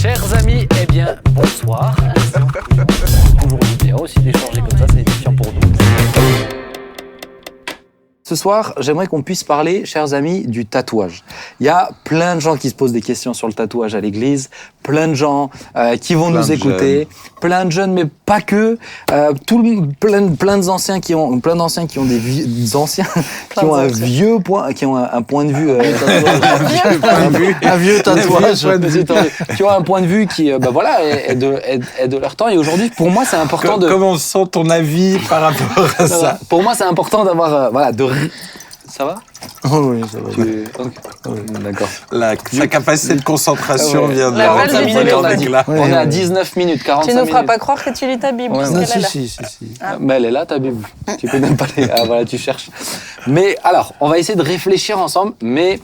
Chers amis, eh bien, bonsoir. Toujours bien aussi d'échanger comme ça, c'est édifiant pour nous. Ce soir, j'aimerais qu'on puisse parler, chers amis, du tatouage. Il y a plein de gens qui se posent des questions sur le tatouage à l'église, plein de gens qui vont nous écouter, plein de jeunes, mais pas que, plein d'anciens qui ont un point de vue, un vieux tatouage, qui ont un point de vue qui, est de leur temps. Et aujourd'hui, pour moi, c'est important de. Comment sent ton avis par rapport à ça? Pour moi, c'est important d'avoir, Ça va? Oui, ça va. D'accord. Sa capacité de concentration vient de La balle du minutes, on a dit. là. On est à 19 minutes, 45 Tu ne nous feras minutes. pas croire que tu lis ta Bible. Ouais, parce non, qu'elle est là. Si. Mais elle est là, ta Bible. Tu peux même pas les... Ah voilà, tu cherches. Mais alors, on va essayer de réfléchir ensemble, mais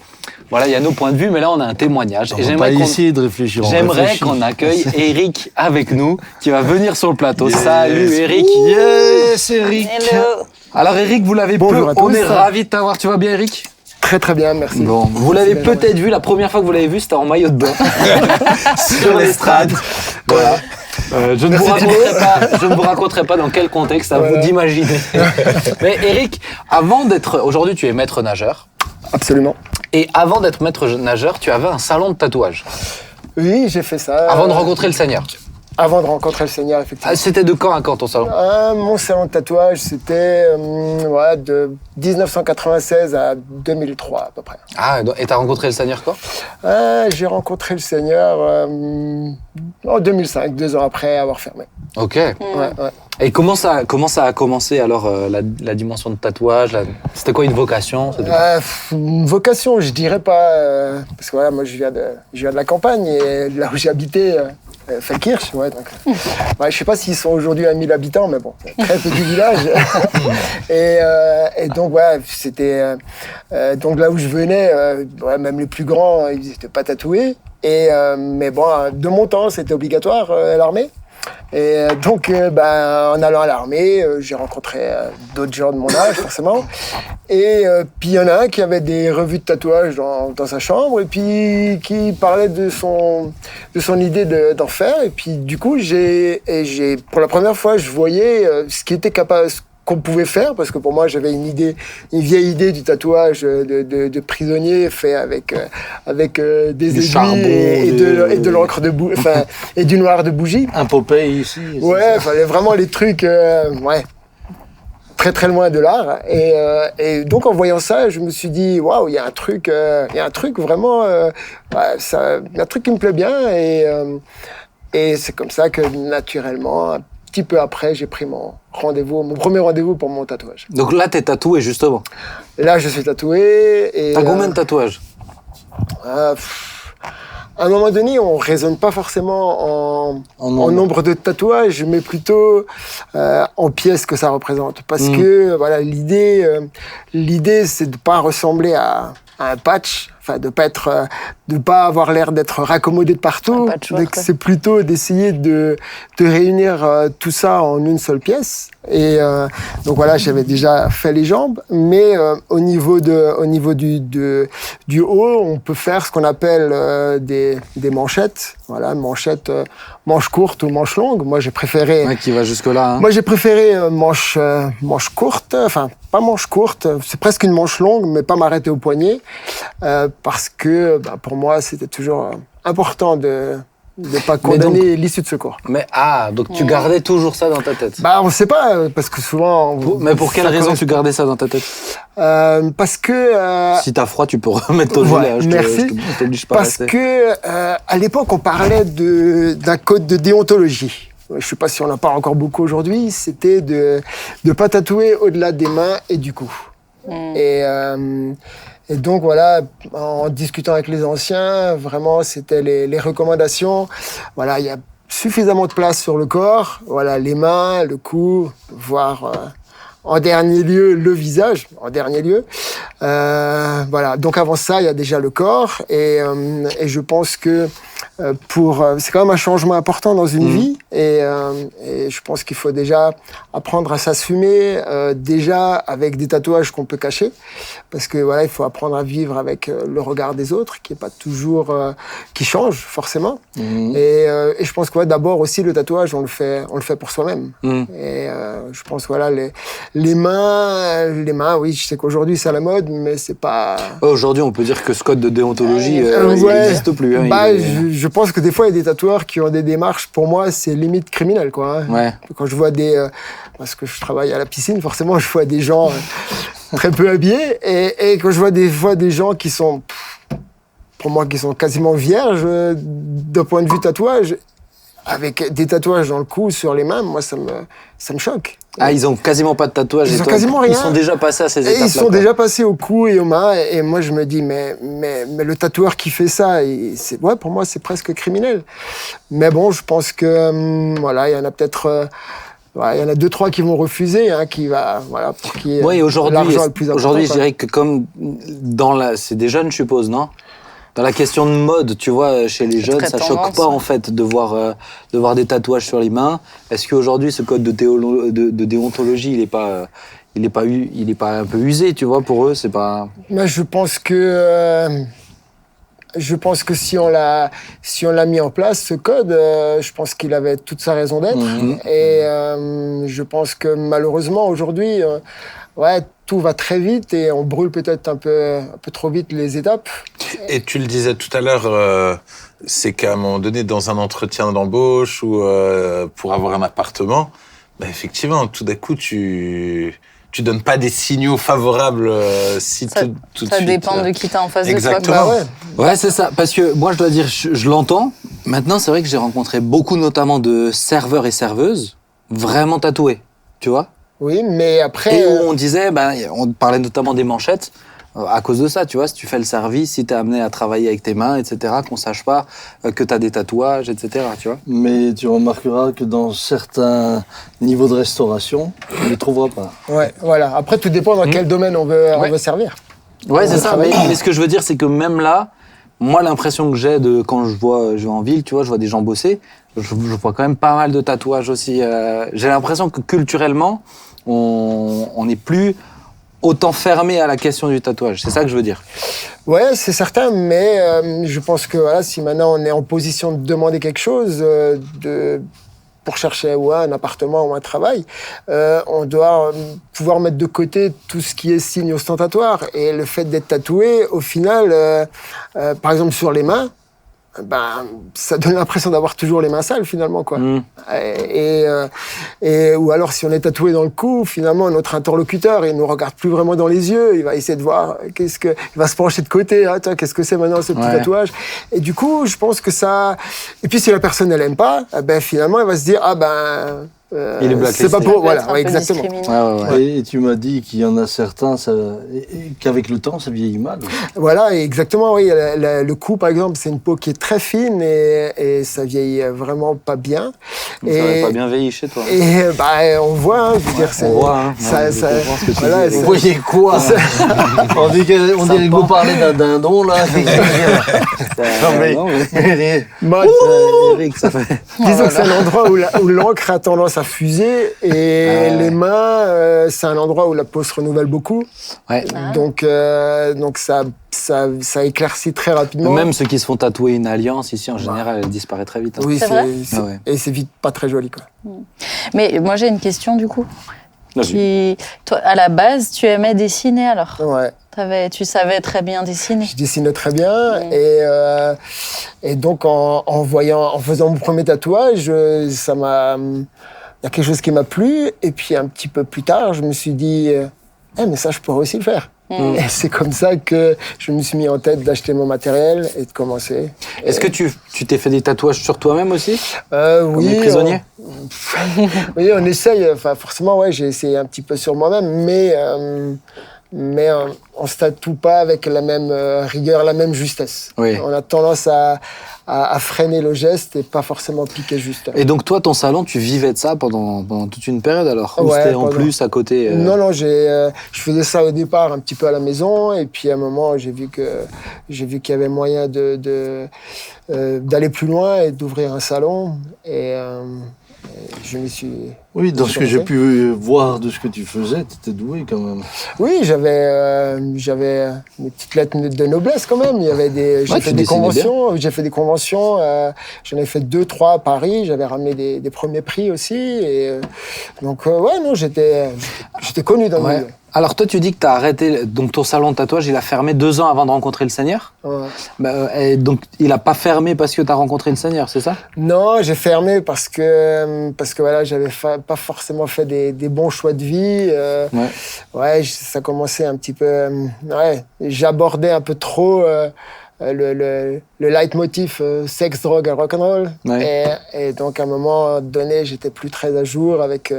voilà, il y a nos points de vue, mais là, on a un témoignage. On va pas essayer de réfléchir. J'aimerais qu'on accueille Eric avec nous, qui va venir sur le plateau. Yes. Salut Eric. Yes, Eric. Hello. Alors Eric, vous l'avez Bonjour à tous. on est ravis de t'avoir. Tu vas bien Eric? Très très bien, merci. Bon, vous l'avez peut-être vu, la première fois que vous l'avez vu, c'était en maillot de bain. Sur l'estrade. Voilà. Je ne vous raconterai pas dans quel contexte, à vous d'imaginer. Mais Eric, avant d'être... Aujourd'hui, tu es maître nageur. Absolument. Et avant d'être maître nageur, tu avais un salon de tatouage. Oui, j'ai fait ça. Avant de rencontrer le Seigneur. Avant de rencontrer le Seigneur, effectivement. Ah, c'était de quand à quand ton salon? Mon salon de tatouage, c'était de 1996 à 2003 à peu près. Ah, et t'as rencontré le Seigneur quand? J'ai rencontré le Seigneur en 2005, 2 ans après avoir fermé. Ok. Ouais. Et comment ça a commencé alors la dimension de tatouage C'était quoi une vocation? Une vocation, je dirais pas, parce que voilà, moi je viens de la campagne et là où j'ai habité, Feldkirch, donc, je sais pas s'ils sont aujourd'hui à 1000 habitants, mais bon, très petit village. et donc c'était donc là où je venais, même les plus grands, ils n'étaient pas tatoués. Mais bon, de mon temps, c'était obligatoire l'armée. Et donc, en allant à l'armée, j'ai rencontré d'autres gens de mon âge, forcément. Et puis, il y en a un qui avait des revues de tatouage dans sa chambre, et puis qui parlait de son idée d'en faire. Et puis, du coup, pour la première fois, je voyais ce qui était capable... qu'on pouvait faire, parce que pour moi, j'avais une vieille idée du tatouage de prisonnier fait avec des aiguilles charbon, et de l'encre et du noir de bougie. Un Popeye ici. Ouais, fallait vraiment les trucs, très très loin de l'art. Et donc en voyant ça, je me suis dit, waouh, il y a un truc vraiment, il y a un truc qui me plaît bien. Et c'est comme ça que naturellement, un petit peu après, j'ai pris mon premier rendez-vous pour mon tatouage. Donc là, t'es tatoué justement. Là, je suis tatoué. T'as combien de tatouages? À un moment donné, on raisonne pas forcément en nombre de tatouages, mais plutôt en pièces que ça représente. Parce que voilà, l'idée, c'est de pas ressembler à un patch, de pas avoir l'air d'être raccommodé de partout. Donc c'est plutôt d'essayer de réunir tout ça en une seule pièce. Et donc voilà, j'avais déjà fait les jambes, mais au niveau du haut, on peut faire ce qu'on appelle des manchettes. Voilà, manche courte ou manche longue. Moi, j'ai préféré. Ouais, qui va jusque là. Hein. Moi, j'ai préféré manche courte. Enfin, pas manche courte. C'est presque une manche longue, mais pas m'arrêter au poignet, parce que pour moi, c'était toujours important de pas condamner l'issue de secours. Mais donc tu gardais toujours ça dans ta tête? On sait pas, parce que souvent... Mais pour quelle raison tu gardais ça dans ta tête? Parce que... Si t'as froid, tu peux remettre ton gilet. Merci. Je t'oblige pas à rester. Parce que, à l'époque, on parlait d'un code de déontologie. Je sais pas si on en parle encore beaucoup aujourd'hui. C'était de pas tatouer au-delà des mains et du cou. Et donc voilà, en discutant avec les anciens, vraiment c'était les recommandations. Voilà, il y a suffisamment de place sur le corps. Voilà, les mains, le cou, voire en dernier lieu le visage, en dernier lieu. Voilà. Donc avant ça, il y a déjà le corps, et je pense que c'est quand même un changement important dans une vie, et je pense qu'il faut déjà apprendre à s'assumer, déjà avec des tatouages qu'on peut cacher, parce que voilà, il faut apprendre à vivre avec le regard des autres, qui est pas toujours qui change forcément. Et je pense que d'abord aussi le tatouage, on le fait pour soi-même. Et je pense voilà les mains, oui, je sais qu'aujourd'hui c'est à la mode, mais c'est pas. Aujourd'hui, on peut dire que ce code de déontologie ouais. n'existe plus. Hein, je pense que des fois, il y a des tatoueurs qui ont des démarches, pour moi, c'est limite criminel, quoi. Hein. Ouais. Quand je vois parce que je travaille à la piscine, forcément, je vois des gens très peu habillés, et quand je vois des fois des gens qui sont, pour moi, qui sont quasiment vierges d'un point de vue tatouage, avec des tatouages dans le cou, sur les mains, moi, ça me choque. Ah, ils ont quasiment pas de tatouage. Ils ont quasiment rien. Ils sont déjà passés à ces étapes-là. Ils sont déjà passés au cou et aux mains. Et moi, je me dis, mais le tatoueur qui fait ça, pour moi, c'est presque criminel. Mais bon, je pense que, voilà, il y en a peut-être. Il y en a 2-3 qui vont refuser, hein, pour qui oui, l'argent est le plus important. Aujourd'hui, je dirais que comme c'est des jeunes, je suppose, non? Dans la question de mode, tu vois, chez les jeunes, ça choque pas en fait de voir des tatouages sur les mains. Est-ce qu'aujourd'hui, ce code de déontologie, il est pas un peu usé, tu vois, pour eux, c'est pas. Mais je pense que si on l'a mis en place, ce code, je pense qu'il avait toute sa raison d'être. Et je pense que malheureusement aujourd'hui, tout va très vite et on brûle peut-être un peu trop vite les étapes. Et tu le disais tout à l'heure, c'est qu'à un moment donné, dans un entretien d'embauche ou pour avoir un appartement, effectivement, tout d'un coup, tu donnes pas des signaux favorables si tout de suite. Ça dépend de qui t'as en face Exactement. de toi. Ouais, c'est ça. Parce que moi, je dois dire, je l'entends. Maintenant, c'est vrai que j'ai rencontré beaucoup, notamment de serveurs et serveuses, vraiment tatoués, tu vois. Oui, mais après. Et où on disait, on parlait notamment des manchettes, à cause de ça, tu vois, si tu fais le service, si t'es amené à travailler avec tes mains, etc., qu'on sache pas que t'as des tatouages, etc., tu vois. Mais tu remarqueras que dans certains niveaux de restauration, tu ne les trouveras pas. Ouais, voilà. Après, tout dépend dans quel domaine on veut servir. Ouais, c'est ça. Mais ce que je veux dire, c'est que même là, moi, l'impression que j'ai quand je vais en ville, tu vois, je vois des gens bosser, je vois quand même pas mal de tatouages aussi. J'ai l'impression que culturellement, on n'est plus autant fermé à la question du tatouage. C'est ça que je veux dire. Ouais, c'est certain, mais je pense que si maintenant on est en position de demander quelque chose, pour chercher un appartement ou un travail, on doit pouvoir mettre de côté tout ce qui est signe ostentatoire. Et le fait d'être tatoué, au final, par exemple sur les mains, ça donne l'impression d'avoir toujours les mains sales finalement, quoi. Ou alors si on est tatoué dans le cou, finalement notre interlocuteur il nous regarde plus vraiment dans les yeux, il va essayer de voir il va se pencher de côté, qu'est-ce que c'est maintenant ce petit tatouage. Et du coup je pense que ça, et puis si la personne elle aime pas, finalement elle va se dire il est blacklisté. C'est pas pour, voilà, exactement. Et tu m'as dit qu'il y en a certains, qu'avec le temps, ça vieillit mal. Voilà, exactement, oui. Le cou, par exemple, c'est une peau qui est très fine et ça vieillit vraiment pas bien. Ça n'avait pas bien vieilli chez toi. Et on voit, je veux dire, c'est. On voit, Vous voyez quoi? On dirait que vous parlez d'un dindon, là. Eric, ça fait. Disons que c'est un endroit où l'encre a tendance à fuser et les mains, c'est un endroit où la peau se renouvelle beaucoup. Ouais. Donc ça éclaircit très rapidement. Même ceux qui se font tatouer une alliance, ici, en général, elle disparaît très vite. Hein. Oui, c'est vrai. Et c'est vite pas très joli, quoi. Mais moi, j'ai une question, du coup. Toi, à la base, tu aimais dessiner, alors? Ouais. Tu savais très bien dessiner. Je dessinais très bien et donc en faisant mon premier tatouage, il y a quelque chose qui m'a plu et puis un petit peu plus tard, je me suis dit mais ça je pourrais aussi le faire. Et c'est comme ça que je me suis mis en tête d'acheter mon matériel et de commencer. Est-ce que tu t'es fait des tatouages sur toi-même aussi? Oui. Les prisonniers? Oui, on essaye. Enfin, forcément, j'ai essayé un petit peu sur moi-même, mais on se tatoue pas avec la même rigueur, la même justesse. Oui. On a tendance à freiner le geste et pas forcément piquer juste. Et donc toi, ton salon, tu vivais de ça pendant toute une période alors? Ou Ouais, c'était en pendant- plus à côté Non, je faisais ça au départ un petit peu à la maison, et puis à un moment, j'ai vu qu'il y avait moyen d'aller plus loin et d'ouvrir un salon, et je me suis... Oui, dans ce que j'ai lancé. pu voir de ce que tu faisais, tu étais doué quand même. Oui, j'avais mes petites lettres de noblesse quand même. Il y avait Ouais, j'ai tu fait des dessinais conventions. J'ai fait des conventions. J'en ai fait 2, 3 à Paris. J'avais ramené des premiers prix aussi. Et donc ouais, non, j'étais connu dans le Ouais. milieu. Alors toi, tu dis que tu as arrêté, donc ton salon de tatouage, il a fermé 2 ans avant de rencontrer le Seigneur. Ouais. Et donc il a pas fermé parce que tu as rencontré le Seigneur, c'est ça? Non, j'ai fermé parce que voilà, j'avais pas forcément fait des bons choix de vie. Ouais. Ouais, ça commençait un petit peu. Ouais, j'abordais un peu trop le leitmotiv sexe, drogue et rock'n'roll. Ouais. Et donc à un moment donné, j'étais plus très à jour avec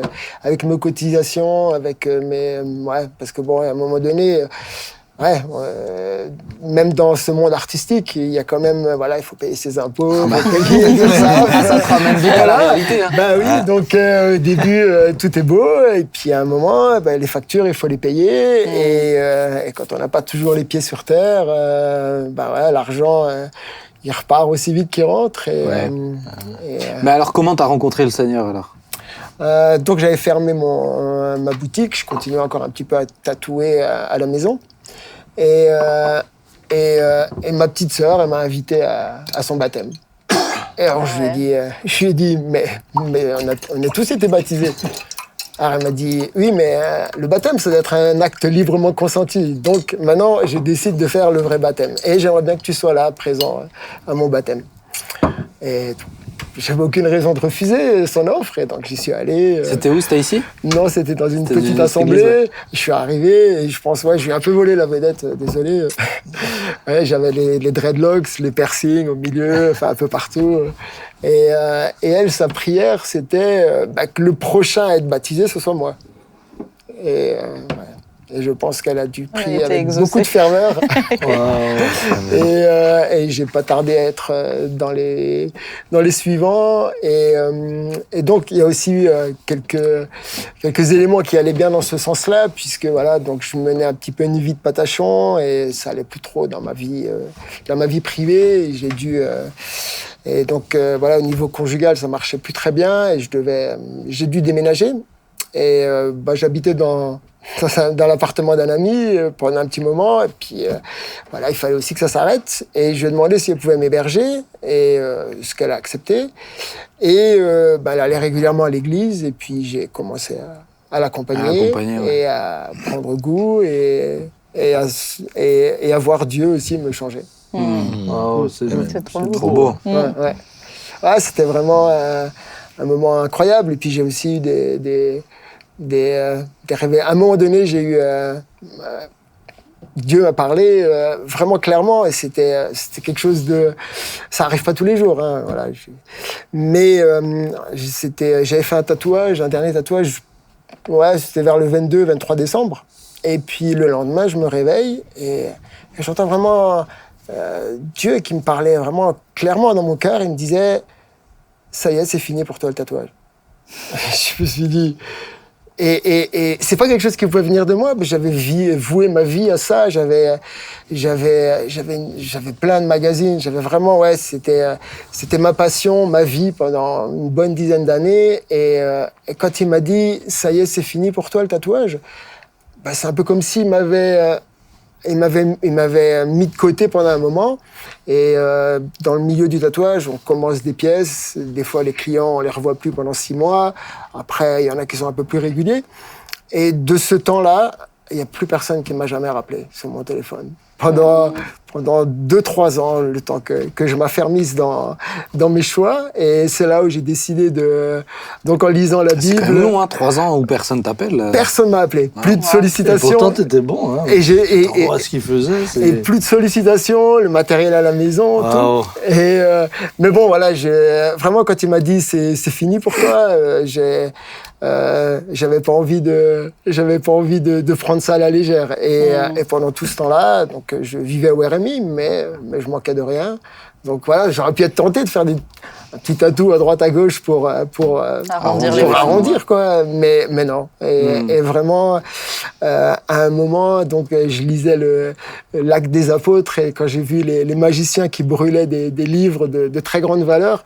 mes cotisations, avec ouais, parce que bon, à un moment donné. Ouais, même dans ce monde artistique, il y a quand même, voilà, il faut payer ses impôts, faut payer tout ça. Ça te ramène vite à la réalité. Hein. Bah oui, donc au début, tout est beau, et puis à un moment, les factures, il faut les payer, et quand on n'a pas toujours les pieds sur terre, ouais, l'argent, il repart aussi vite qu'il rentre. Ouais. Mais alors, comment t'as rencontré le Seigneur alors? Donc j'avais fermé ma boutique, je continuais encore un petit peu à tatouer à la maison. Et ma petite sœur, elle m'a invité à son baptême. Et alors je lui ai dit, mais on a tous été baptisés. Alors elle m'a dit, oui, mais le baptême, ça doit être un acte librement consenti. Donc maintenant, je décide de faire le vrai baptême. Et j'aimerais bien que tu sois là, présent à mon baptême. Et j'avais aucune raison de refuser son offre, et donc j'y suis allé. C'était où? C'était ici? Non, c'était dans une C'était petite dans une assemblée. église, ouais. Je suis arrivé et je pense, ouais, je lui ai un peu volé la vedette, désolé. Ouais, j'avais les dreadlocks, les piercings au milieu, enfin un peu partout. Et elle, sa prière, c'était que le prochain à être baptisé, ce soit moi. Et je pense qu'elle a dû prier était avec exaucée. beaucoup de ferveur. Et j'ai pas tardé à être dans les suivants. Et donc, il y a aussi eu quelques éléments qui allaient bien dans ce sens-là, puisque voilà, donc je menais un petit peu une vie de patachon, et ça allait plus trop dans ma vie privée. Et j'ai dû... et donc, voilà, au niveau conjugal, ça marchait plus très bien, et j'ai dû déménager. Et j'habitais dans l'appartement d'un ami pendant un petit moment, et puis voilà, il fallait aussi que ça s'arrête, et je lui ai demandé si elle pouvait m'héberger, et ce qu'elle a accepté, et elle allait régulièrement à l'église, et puis j'ai commencé à l'accompagner, ouais. et à prendre goût, et à voir Dieu aussi me changer. Oh, C'est Trop beau. Ouais. Ah, c'était vraiment un moment incroyable, et puis j'ai aussi eu des réveils. À un moment donné, j'ai eu... Dieu m'a parlé vraiment clairement, et c'était quelque chose de... Ça arrive pas tous les jours, hein, voilà. Mais j'avais fait un dernier tatouage, ouais, c'était vers le 22-23 décembre. Et puis le lendemain, je me réveille, et j'entends vraiment Dieu qui me parlait vraiment clairement dans mon cœur. Il me disait, ça y est, c'est fini pour toi le tatouage. Je me suis dit... Et c'est pas quelque chose qui pouvait venir de moi, mais j'avais voué ma vie à ça. J'avais plein de magazines. J'avais vraiment, ouais, c'était ma passion, ma vie pendant une bonne dizaine d'années. Et quand il m'a dit, ça y est, c'est fini pour toi le tatouage, c'est un peu comme s'il m'avait mis de côté pendant un moment. Et dans le milieu du tatouage, on commence des pièces. Des fois, les clients, on les revoit plus pendant 6 mois. Après, il y en a qui sont un peu plus réguliers. Et de ce temps-là, il n'y a plus personne qui m'a jamais rappelé sur mon téléphone. Pendant pendant 2-3 ans, le temps que je m'affermisse dans mes choix. Et c'est là où j'ai décidé donc en lisant la Bible... C'est quand même long, 3 ans où personne t'appelle. Personne m'a appelé. Plus de sollicitations. Et pourtant, t'étais bon. Hein. Et ce qu'il faisait. Et plus de sollicitations, le matériel à la maison, tout. Et, mais bon, voilà, vraiment, quand il m'a dit c'est fini pour toi, j'avais pas envie de prendre ça à la légère. Et pendant tout ce temps-là, donc je vivais au RMI, mais je manquais de rien. Donc voilà, j'aurais pu être tenté de faire un petit tatou à droite à gauche pour arrondir quoi. Mais non. Et vraiment, à un moment, donc je lisais l'Acte des Apôtres et quand j'ai vu les magiciens qui brûlaient des livres de très grande valeur,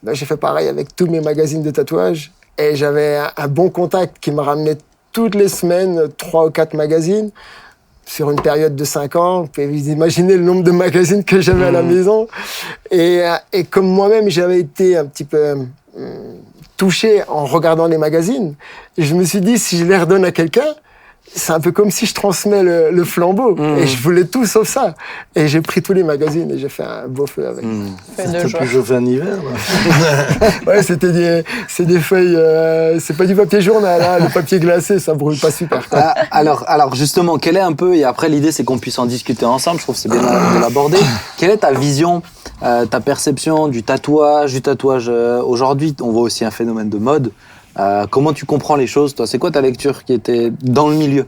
ben, j'ai fait pareil avec tous mes magazines de tatouage. Et j'avais un bon contact qui me ramenait toutes les semaines 3 ou 4 magazines sur une période de 5 ans. Vous pouvez vous imaginer le nombre de magazines que j'avais à la maison. Et comme moi-même, j'avais été un petit peu touché en regardant les magazines, je me suis dit, si je les redonne à quelqu'un, c'est un peu comme si je transmets le flambeau. Et je voulais tout sauf ça. Et j'ai pris tous les magazines et j'ai fait un beau feu avec. C'était plus chauffé en hiver. Ouais, c'est des feuilles, c'est pas du papier journal, hein, le papier glacé, ça brûle pas super. Alors justement, quelle est un peu, et après l'idée c'est qu'on puisse en discuter ensemble, je trouve que c'est bien de l'aborder. Quelle est ta vision, ta perception du tatouage aujourd'hui? On voit aussi un phénomène de mode. Comment tu comprends les choses, toi? C'est quoi ta lecture qui était dans le milieu?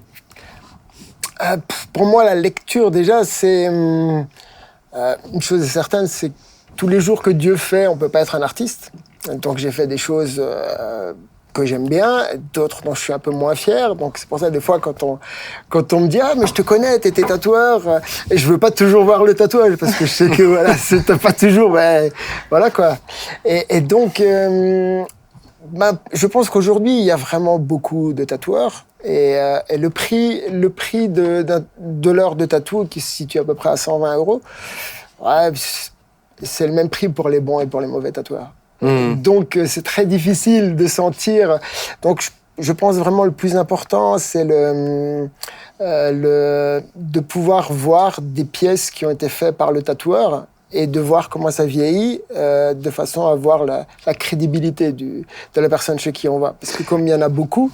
Pour moi, la lecture, déjà, c'est... une chose est certaine, c'est que tous les jours que Dieu fait, on peut pas être un artiste. Donc j'ai fait des choses que j'aime bien, d'autres dont je suis un peu moins fier. Donc c'est pour ça, des fois, quand on me dit « Ah, mais je te connais, t'étais tatoueur », et je veux pas toujours voir le tatouage, parce que je sais que, voilà, c'est pas toujours... Ben, voilà, quoi. Et donc... je pense qu'aujourd'hui, il y a vraiment beaucoup de tatoueurs et le prix de l'heure de tatou qui se situe à peu près à 120 €, ouais, c'est le même prix pour les bons et pour les mauvais tatoueurs. Donc, c'est très difficile de sentir. Donc, je pense vraiment le plus important, c'est de pouvoir voir des pièces qui ont été faites par le tatoueur et de voir comment ça vieillit, de façon à voir la crédibilité de la personne chez qui on va. Parce que comme il y en a beaucoup,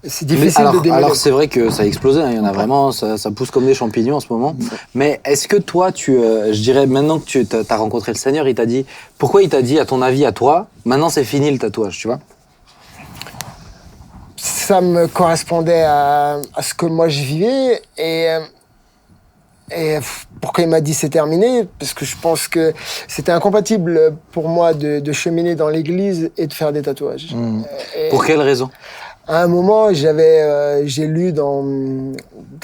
c'est difficile de démêler. Alors c'est vrai que ça a explosé, hein. Il y en a vraiment, ça pousse comme des champignons en ce moment. Mais est-ce que toi, je dirais, maintenant que tu as rencontré le Seigneur, il t'a dit, pourquoi il t'a dit, à ton avis, à toi, maintenant c'est fini le tatouage, tu vois? Ça me correspondait à ce que moi je vivais et pourquoi il m'a dit c'est terminé? Parce que je pense que c'était incompatible pour moi de cheminer dans l'église et de faire des tatouages. Pour quelle raison? À un moment, j'ai lu dans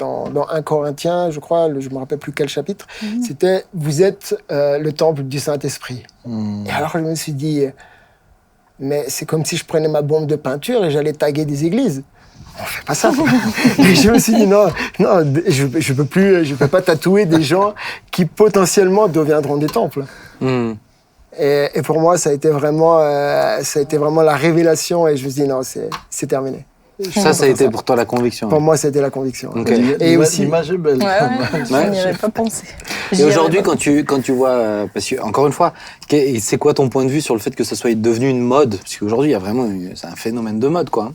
1 Corinthiens, je crois, je me rappelle plus quel chapitre, c'était « Vous êtes le temple du Saint-Esprit ». Et alors je me suis dit, mais c'est comme si je prenais ma bombe de peinture et j'allais taguer des églises. On fait pas ça. Et je me suis dit non, je peux pas tatouer des gens qui potentiellement deviendront des temples. Et pour moi, ça a été vraiment la révélation et je me suis dit non, c'est terminé. Ça a été pour toi la conviction. Pour moi, c'était la conviction. Okay. Et aussi, l'image est belle. Je n'y avais pas pensé. Et aujourd'hui, quand tu vois, parce que encore une fois, c'est quoi ton point de vue sur le fait que ça soit devenu une mode? Parce qu'aujourd'hui, il y a vraiment, c'est un phénomène de mode, quoi.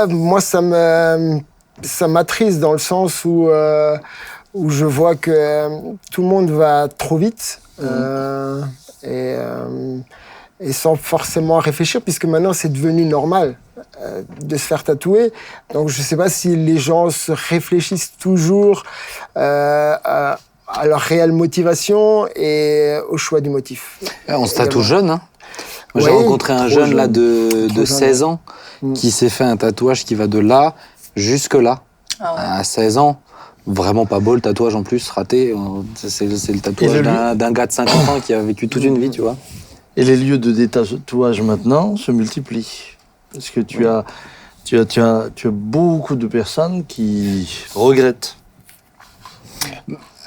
Moi, ça m'attriste dans le sens où je vois que tout le monde va trop vite et sans forcément réfléchir, puisque maintenant, c'est devenu normal de se faire tatouer. Donc, je ne sais pas si les gens se réfléchissent toujours à leur réelle motivation et au choix du motif. On se tatoue jeune, hein. Moi, j'ai rencontré un jeune là de 16 ans qui s'est fait un tatouage qui va de là jusque là. À 16 ans, vraiment pas beau le tatouage en plus, raté. C'est le tatouage d'un gars de 50 ans qui a vécu toute une vie, tu vois. Et les lieux de tatouage maintenant se multiplient. Parce que tu as beaucoup de personnes qui regrettent.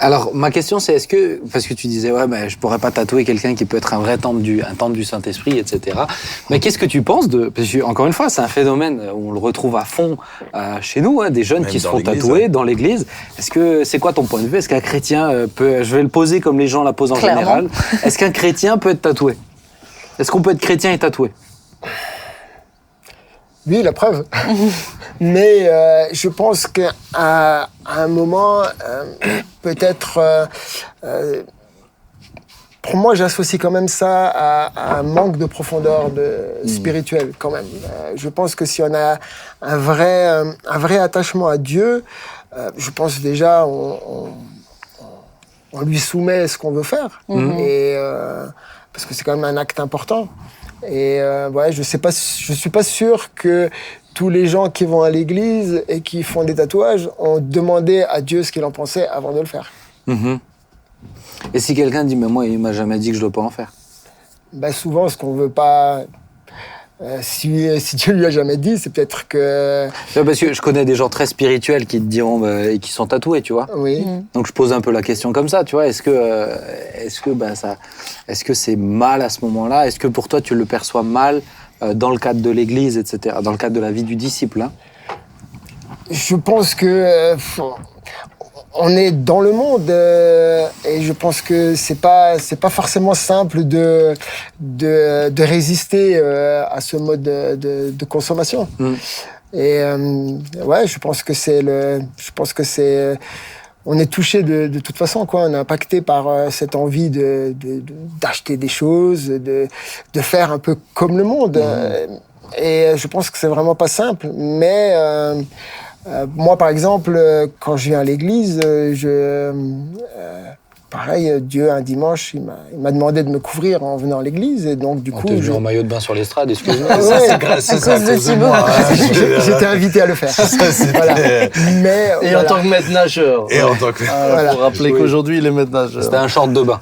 Alors, ma question, c'est est-ce que, parce que tu disais, ouais, ben, je pourrais pas tatouer quelqu'un qui peut être un vrai temple du Saint-Esprit, etc. Mais qu'est-ce que tu penses parce que, encore une fois, c'est un phénomène où on le retrouve à fond chez nous, des jeunes Même qui se dans font l'église, tatouer ouais. dans l'église. C'est quoi ton point de vue? Est-ce qu'un chrétien peut, je vais le poser comme les gens la posent en Clairement. général, est-ce qu'un chrétien peut être tatoué? Est-ce qu'on peut être chrétien et tatoué? Oui, la preuve. Mais je pense qu'à un moment, peut-être... pour moi, j'associe quand même ça à un manque de profondeur spirituelle, quand même. Je pense que si on a un vrai attachement à Dieu, je pense déjà on lui soumet ce qu'on veut faire. Et, parce que c'est quand même un acte important. Et ouais, je suis pas sûr que tous les gens qui vont à l'église et qui font des tatouages ont demandé à Dieu ce qu'il en pensait avant de le faire. Et si quelqu'un dit, mais moi, il m'a jamais dit que je dois pas en faire? Ben souvent, ce qu'on veut pas... si Dieu lui a jamais dit, c'est peut-être que... Ouais, parce que je connais des gens très spirituels qui te diront, et qui sont tatoués, tu vois. Oui. Donc je pose un peu la question comme ça, tu vois. Est-ce que c'est mal à ce moment-là? Est-ce que pour toi, tu le perçois mal dans le cadre de l'Église, etc., dans le cadre de la vie du disciple, hein? Je pense que... on est dans le monde et je pense que c'est pas forcément simple de résister à ce mode de consommation. Et ouais, je pense que on est touché de toute façon, quoi. On est impacté par cette envie d'acheter des choses, de faire un peu comme le monde. Et je pense que c'est vraiment pas simple, mais moi, par exemple, quand je viens à l'église, pareil, Dieu, un dimanche, il m'a demandé de me couvrir en venant à l'église. Et donc, du coup. T'es venu en maillot de bain sur l'estrade, excuse-moi. Ouais, Ça, c'est grâce à cause de Thibaut. moi. j'étais invité à le faire. Voilà. Mais, Et voilà. en tant que maître nageur. Et en tant que... Voilà. Pour rappeler qu'aujourd'hui, il est maître nageur. C'était un short de bain.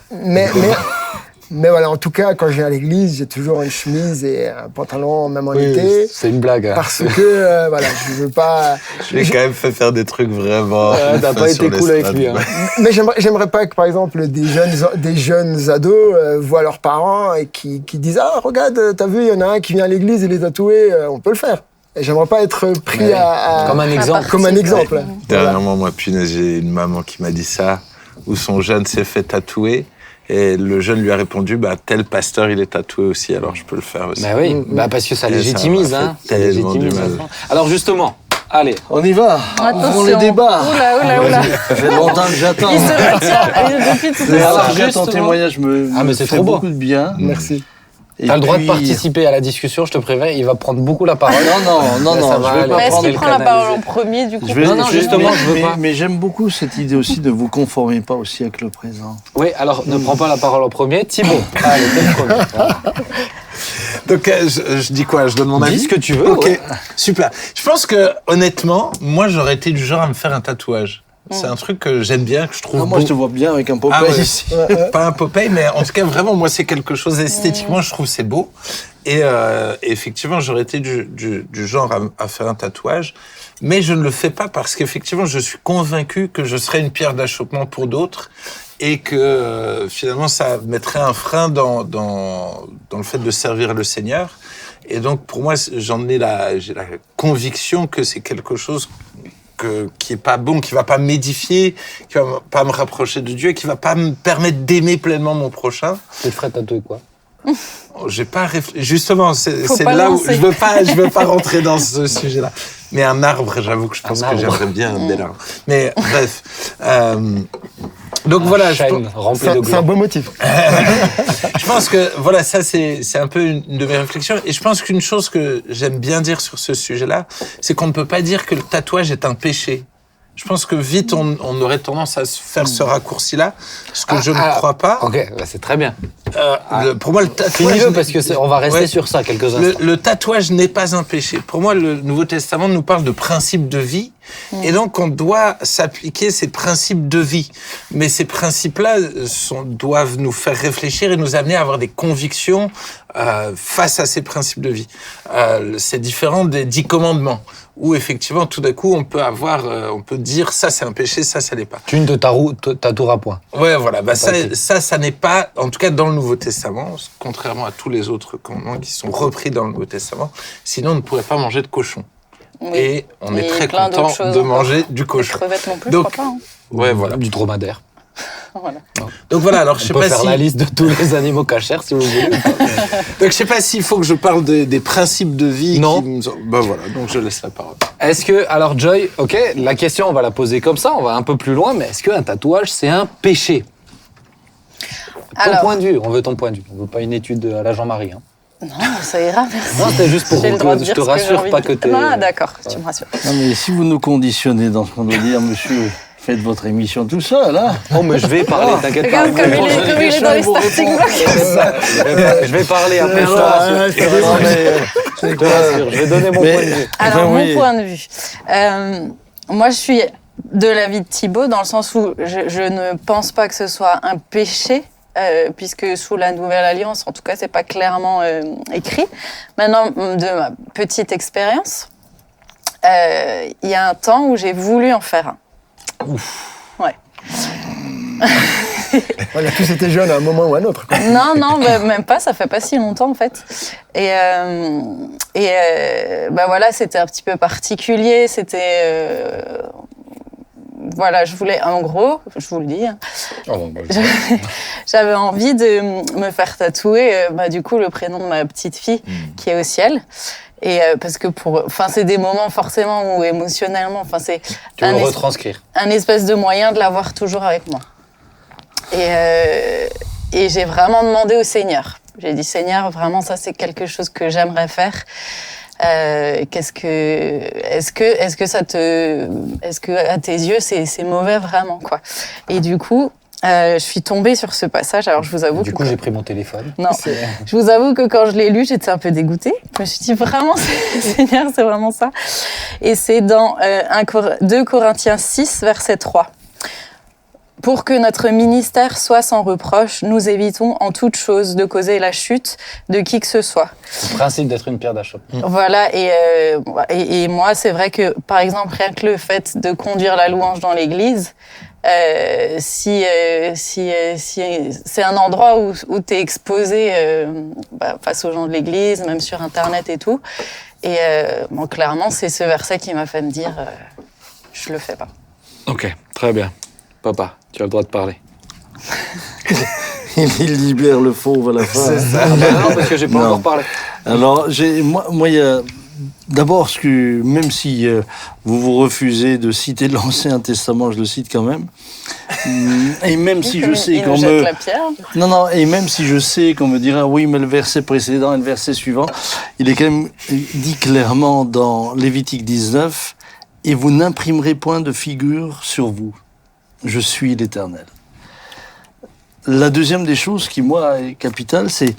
Mais voilà, en tout cas, quand je viens à l'église, j'ai toujours une chemise et un pantalon, même en été. C'est une blague. Hein. Parce que, voilà, je veux pas... Je l'ai quand même fait faire des trucs vraiment... T'as pas été cool avec lui. Hein. Mais j'aimerais pas que, par exemple, des jeunes ados voient leurs parents et qui disent « Ah, regarde, t'as vu, il y en a un qui vient à l'église, il est tatoué, on peut le faire. » Et j'aimerais pas être pris Comme un exemple. Comme un exemple. Ouais. Dernièrement, moi, punaise, j'ai une maman qui m'a dit ça, où son jeune s'est fait tatouer. Et le jeune lui a répondu, bah, tel pasteur, il est tatoué aussi, alors je peux le faire aussi. Bah oui, parce que ça Et légitimise. ça m'a Hein. fait Ça tellement légitimise. du mal. Alors justement, allez. On y va. Attention. Ouvrons les débats. Oula. Ça fait longtemps que j'attends. Il se retient depuis tout à Mais l'heure. alors, ton justement. témoignage me Ah, mais c'est fait trop beau. beaucoup de bien. Merci. Et T'as le droit de puis- participer à la discussion, je te préviens, il va prendre beaucoup la parole. Non, Ça non, va je veux aller. pas Mais est-ce prendre qu'il le prend la canaliser. parole en premier, du coup? Je vais- Non, justement, je veux mais- pas. Mais j'aime beaucoup cette idée aussi de vous conformer pas aussi avec le présent. Oui, alors ne prends pas la parole en premier. Thibaut, allez, t'es le premier. Voilà. Donc, je dis quoi? Je donne mon avis? Dis ce que tu veux. Ok, ouais. super. Je pense que, honnêtement, moi, j'aurais été du genre à me faire un tatouage. C'est un truc que j'aime bien, que je trouve Non, moi, beau. je te vois bien avec un Popeye Ah ouais. ici. Pas un Popeye, mais en tout cas, vraiment, moi, c'est quelque chose esthétiquement, je trouve c'est beau. Et effectivement, j'aurais été du genre à faire un tatouage. Mais je ne le fais pas parce qu'effectivement, je suis convaincu que je serais une pierre d'achoppement pour d'autres et que finalement, ça mettrait un frein dans le fait de servir le Seigneur. Et donc, pour moi, j'ai la conviction que c'est quelque chose qui est pas bon, qui va pas m'édifier, qui va pas me rapprocher de Dieu, qui va pas me permettre d'aimer pleinement mon prochain. Tu te ferais tatouer quoi? J'ai pas réfléchi. Justement, c'est pas là où lancer. je veux pas rentrer dans ce sujet-là. Mais un arbre, j'avoue que je pense Un que arbre. j'aimerais bien un bel arbre. Mais bref. Donc voilà, je Chaîne remplie de C'est un glands. beau motif. pense que voilà, ça c'est un peu une de mes réflexions. Et je pense qu'une chose que j'aime bien dire sur ce sujet-là, c'est qu'on ne peut pas dire que le tatouage est un péché. Je pense que vite, on aurait tendance à se faire ce raccourci-là, ce que je ne crois pas. Ok, bah c'est très bien. Pour moi, le tatouage... Finis-le parce que on va rester Ouais. sur ça quelques instants. Le tatouage n'est pas un péché. Pour moi, le Nouveau Testament nous parle de principes de vie. Et donc, on doit s'appliquer ces principes de vie. Mais ces principes-là doivent nous faire réfléchir et nous amener à avoir des convictions face à ces principes de vie. C'est différent des 10 commandements, où effectivement, tout d'un coup, on peut dire ça c'est un péché, ça l'est pas. Tu ne te tatoueras point. Ouais, voilà. Bah, ça n'est pas, en tout cas dans le Nouveau Testament, contrairement à tous les autres commandements qui sont repris dans le Nouveau Testament. Sinon, on ne pourrait pas manger de cochon. Oui. Et on est très plein content d'autres choses de encore. manger du Les cochon. crevettes non plus, Donc, je crois pas. Hein. Ouais, voilà. Du dromadaire. Voilà. Donc voilà, alors je sais On peut pas faire si... la liste de tous les animaux cachers si vous voulez. Donc je sais pas s'il faut que je parle des principes de vie. Non. Bah voilà, donc je laisse la parole. Est-ce que, alors Joy, ok, la question on va la poser comme ça, on va un peu plus loin, mais est-ce qu'un tatouage c'est un péché? Ton Alors- point de vue, on veut ton point de vue, on veut pas une étude à la Jean-Marie. Hein. Non, ça ira, merci. Non, c'était juste pour J'ai le droit de que je dire te ce que j'ai rassure, envie pas de que dire. t'es... Ah, d'accord, tu me rassures. Non, mais si vous nous conditionnez dans ce qu'on doit dire, monsieur, faites votre émission tout seul, hein. Oh, mais je vais parler, t'inquiète pas. Regarde comme il est dans les starting blocks. Je vais parler après, je te rassure. Je te rassure, je vais donner mon point de vue. Alors, Enfin, mon oui. point de vue. Moi, je suis de l'avis de Thibaut, dans le sens où je ne pense pas que ce soit un péché, puisque sous la Nouvelle Alliance, en tout cas, c'est pas clairement écrit. Maintenant, de ma petite expérience, il y a un temps où j'ai voulu en faire un. Ouais. On a tous été jeunes à un moment ou à un autre. Quoi. Non, bah, même pas, ça fait pas si longtemps en fait. Et bah voilà, c'était un petit peu particulier, c'était... voilà, je voulais, en gros, je vous le dis, hein, j'avais envie de me faire tatouer, bah, du coup, le prénom de ma petite fille qui est au ciel. Et parce que c'est des moments forcément où émotionnellement, c'est Tu veux retranscrire. un espèce de moyen de l'avoir toujours avec moi. Et j'ai vraiment demandé au Seigneur. J'ai dit, Seigneur, vraiment, ça, c'est quelque chose que j'aimerais faire. Est-ce que à tes yeux, c'est mauvais vraiment, quoi. Et du coup, je suis tombée sur ce passage. Alors, je vous avoue Du coup, j'ai pris mon téléphone. non, je vous avoue que quand je l'ai lu, j'étais un peu dégoûtée. Je me suis dit, vraiment, Seigneur, c'est vraiment ça. Et c'est dans 2 Corinthiens 6, verset 3. Pour que notre ministère soit sans reproche, nous évitons en toute chose de causer la chute de qui que ce soit. Le principe d'être une pierre d'achoppement. Voilà, et moi, c'est vrai que, par exemple, rien que le fait de conduire la louange dans l'église, si c'est un endroit où tu es exposé face aux gens de l'église, même sur Internet et tout, et clairement, c'est ce verset qui m'a fait me dire je le fais pas. Ok, très bien. Papa, tu as le droit de parler. Il libère le fauve à la fin. C'est ça. Non, parce que j'ai pas Non. encore parlé. Alors, moi, il y a d'abord ce que, même si vous vous refusez de citer l'Ancien Testament, je le cite quand même. Et même si je sais Il qu'on nous jette me... la pierre. Non, et même si je sais qu'on me dira oui, mais le verset précédent et le verset suivant, il est quand même dit clairement dans Lévitique 19, et vous n'imprimerez point de figure sur vous. Je suis l'Éternel. La deuxième des choses qui, moi, est capitale, c'est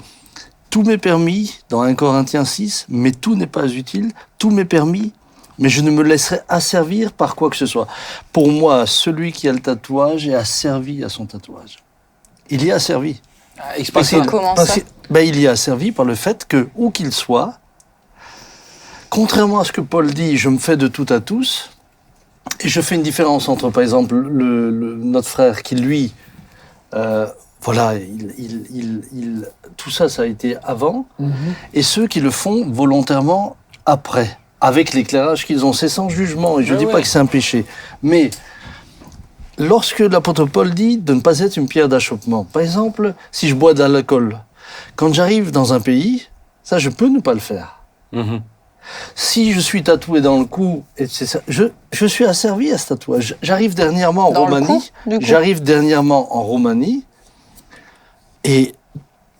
tout m'est permis, dans 1 Corinthiens 6, mais tout n'est pas utile, tout m'est permis, mais je ne me laisserai asservir par quoi que ce soit. Pour moi, celui qui a le tatouage est asservi à son tatouage. Il y est asservi. Explique-moi. Comment ça Il y est asservi par le fait que, où qu'il soit, contrairement à ce que Paul dit, je me fais de tout à tous, et je fais une différence entre, par exemple, notre frère qui, lui, tout ça, ça a été avant, et ceux qui le font volontairement après, avec l'éclairage qu'ils ont. C'est sans jugement, et je ne dis pas que c'est un péché. Mais lorsque l'apôtre Paul dit de ne pas être une pierre d'achoppement, par exemple, si je bois de l'alcool, quand j'arrive dans un pays, ça, je peux ne pas le faire. Si je suis tatoué dans le cou, je suis asservi à ce tatouage. J'arrive dernièrement en Dans le Roumanie. cou, du coup. J'arrive dernièrement en Roumanie. Et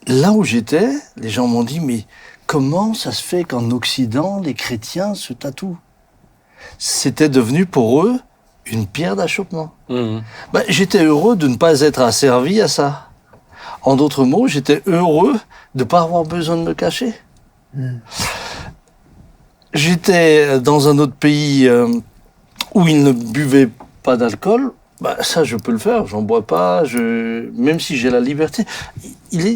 là où j'étais, les gens m'ont dit, mais comment ça se fait qu'en Occident, les chrétiens se tatouent? C'était devenu pour eux une pierre d'achoppement. J'étais heureux de ne pas être asservi à ça. En d'autres mots, j'étais heureux de ne pas avoir besoin de me cacher. J'étais dans un autre pays où ils ne buvaient pas d'alcool. Ça, je peux le faire. J'en bois pas. Même si j'ai la liberté,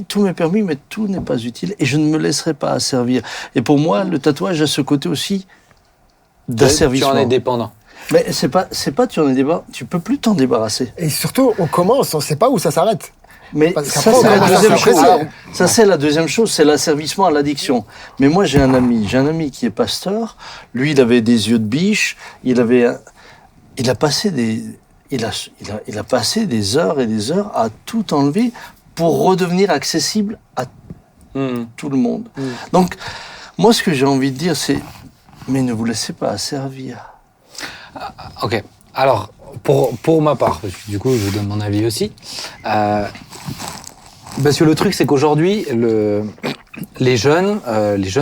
tout m'est permis, mais tout n'est pas utile. Et je ne me laisserai pas asservir. Et pour moi, le tatouage a ce côté aussi d'asservissement. Tu en es dépendant. Mais c'est pas tu en es dépendant, tu peux plus t'en débarrasser. Et surtout, on commence, on sait pas où ça s'arrête. Mais Parce ça, qu'après, c'est on la commence à deuxième chose. s'apprécier. Ça, c'est la deuxième chose, c'est l'asservissement à l'addiction. Mais moi, j'ai un ami qui est pasteur. Lui, il avait des yeux de biche. Il a passé des heures et des heures à tout enlever pour redevenir accessible à tout le monde. Donc, moi, ce que j'ai envie de dire, c'est, mais ne vous laissez pas asservir. Ok. Alors, pour ma part, parce que du coup, je vous donne mon avis aussi. Parce que le truc, c'est qu'aujourd'hui, les jeunes,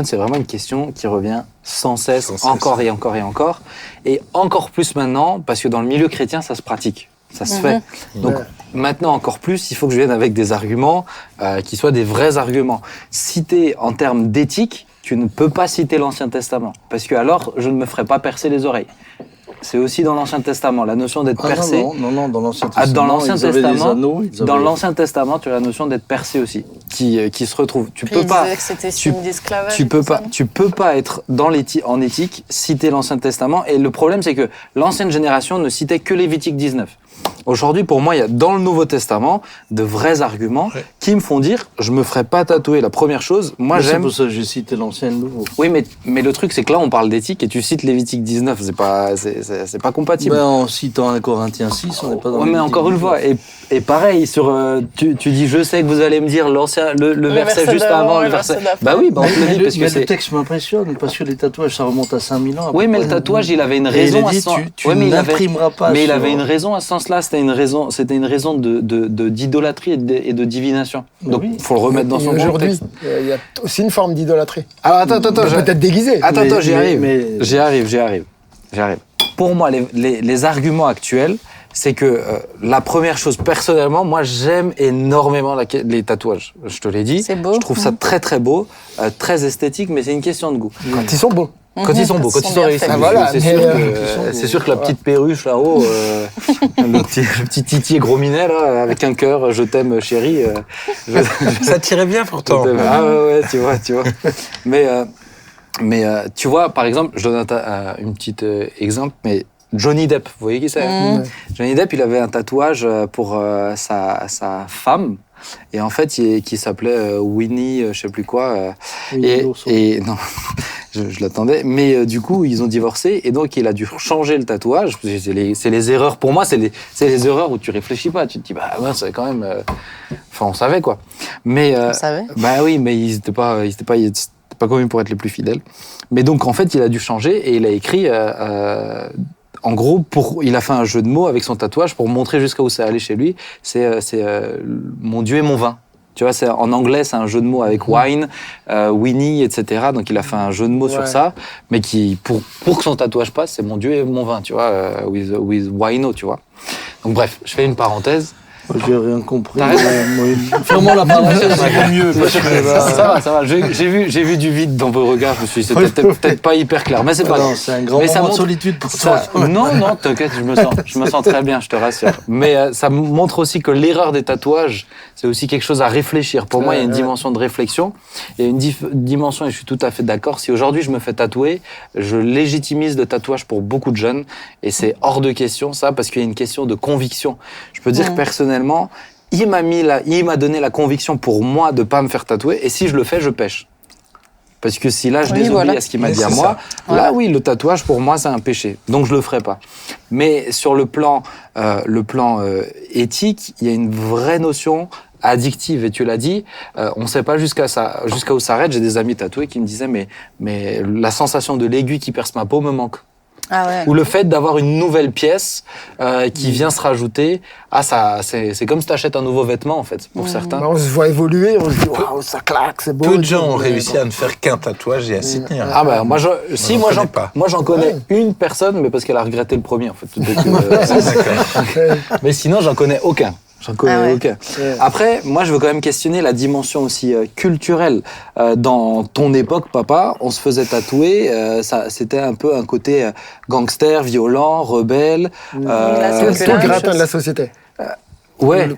c'est vraiment une question qui revient sans cesse, encore et encore et encore. Et encore plus maintenant, parce que dans le milieu chrétien, ça se pratique. Ça se fait. Donc, maintenant, encore plus, il faut que je vienne avec des arguments qui soient des vrais arguments. Citer en termes d'éthique, tu ne peux pas citer l'Ancien Testament. Parce que alors, je ne me ferai pas percer les oreilles. C'est aussi dans l'Ancien Testament, la notion d'être percé. Non, dans l'Ancien Testament. Dans l'Ancien Testament, dans l'Ancien Testament, tu as la notion d'être percé aussi, qui se retrouve. Tu Puis peux il pas. disait que c'était signe d'esclavage. Tu peux pas être en éthique, citer l'Ancien Testament. Et le problème, c'est que l'ancienne génération ne citait que Lévitique 19. Aujourd'hui, pour moi, il y a dans le Nouveau Testament de vrais arguments qui me font dire, je me ferai pas tatouer. La première chose, moi c'est j'aime. pour ça que j'ai cité l'Ancien et le Nouveau. Oui, mais le truc, c'est que là, on parle d'éthique et tu cites Lévitique 19. C'est pas compatible. Ben, en citant 1 Corinthiens 6, on n'est pas dans mais encore une fois, et pareil, tu dis, je sais que vous allez me dire le verset juste avant, le verset. Bah oui, on te le dit parce que le texte m'impressionne, parce que les tatouages, ça remonte à 5000 ans. Oui, mais le tatouage, il avait une raison à ce sens. Tu n'imprimeras pas. Mais il avait une raison à ce sens-là. C'était une raison d'idolâtrie et de divination. Donc, il faut le remettre dans son Aujourd'hui, contexte. il y a aussi une forme d'idolâtrie. Alors, attends. Peut-être déguisée. Attends, j'y arrive. mais- J'y arrive. Pour moi, les arguments actuels, c'est que la première chose, personnellement, moi, j'aime énormément les tatouages. Je te l'ai dit. C'est beau. Je trouve ça très, très beau, très esthétique, mais c'est une question de goût. Quand ils sont beaux. Quand ils sont beaux, quand ils sont bien réussis. faits. Ah, voilà, C'est sûr que la petite perruche là-haut, le petit titier gros minet là, avec un cœur, je t'aime chérie. Ça tirait bien pourtant. Ah ouais, tu vois. Mais tu vois, par exemple, je donne une petite exemple, mais Johnny Depp, vous voyez qui c'est? Johnny Depp, il avait un tatouage pour sa femme. Et en fait, qui s'appelait Winnie, je sais plus quoi. Et non, je l'attendais. Mais du coup, ils ont divorcé et donc il a dû changer le tatouage. C'est les erreurs. Pour moi, c'est les erreurs où tu réfléchis pas. Tu te dis, bah ouais, c'est quand même. Enfin, on savait quoi. Mais On savait. bah oui, mais ils étaient pas connus pour être les plus fidèles. Mais donc en fait, il a dû changer et il a écrit. En gros, il a fait un jeu de mots avec son tatouage pour montrer jusqu'à où ça allait chez lui. C'est mon Dieu et mon vin. Tu vois, en anglais, c'est un jeu de mots avec wine, Winnie, etc. Donc, il a fait un jeu de mots sur ça, mais qui, pour que son tatouage passe, c'est mon Dieu et mon vin, tu vois, with wino, tu vois. Donc, bref, je fais une parenthèse. J'ai rien compris. T'arrêtes Fermons la parenthèse, c'est mieux. Parce que, Ça va. J'ai vu du vide dans vos regards. Je me suis dit, c'était peut-être pas hyper clair, mais c'est pas grave. c'est un grand Mais ça moment de montre- solitude pour toi. Non, t'inquiète, je me sens très bien, je te rassure. Mais ça montre aussi que l'erreur des tatouages, c'est aussi quelque chose à réfléchir. Pour moi, il y a une dimension de réflexion. Il y a une dimension, et je suis tout à fait d'accord, si aujourd'hui je me fais tatouer, je légitimise le tatouage pour beaucoup de jeunes. Et c'est hors de question, ça, parce qu'il y a une question de conviction. Je peux dire que personnellement, il m'a donné la conviction pour moi de pas me faire tatouer. Et si je le fais, je pêche. Parce que si là, je désobéis à ce qu'il m'a dit à moi, là, oui, le tatouage, pour moi, c'est un péché. Donc, je le ferai pas. Mais sur le plan éthique, il y a une vraie notion addictive. Et tu l'as dit, on ne sait pas jusqu'à où ça arrête. J'ai des amis tatoués qui me disaient, mais la sensation de l'aiguille qui perce ma peau me manque. Ah ouais. Ou le fait d'avoir une nouvelle pièce qui vient se rajouter. Ah, c'est comme si tu achètes un nouveau vêtement, en fait, pour certains. On se voit évoluer, on se dit, waouh, ça claque, c'est beau. Peu de gens ont réussi à ne faire qu'un tatouage et à s'y tenir. Ah bah moi j'en connais pas. une personne, mais parce qu'elle a regretté le premier en fait. Donc, D'accord. mais sinon j'en connais aucun. J'en connais aucun. Après, moi je veux quand même questionner la dimension aussi culturelle. Dans ton époque, papa, on se faisait tatouer. C'était un peu un côté gangster, violent, rebelle. Tout le gratin de la société. Ouais,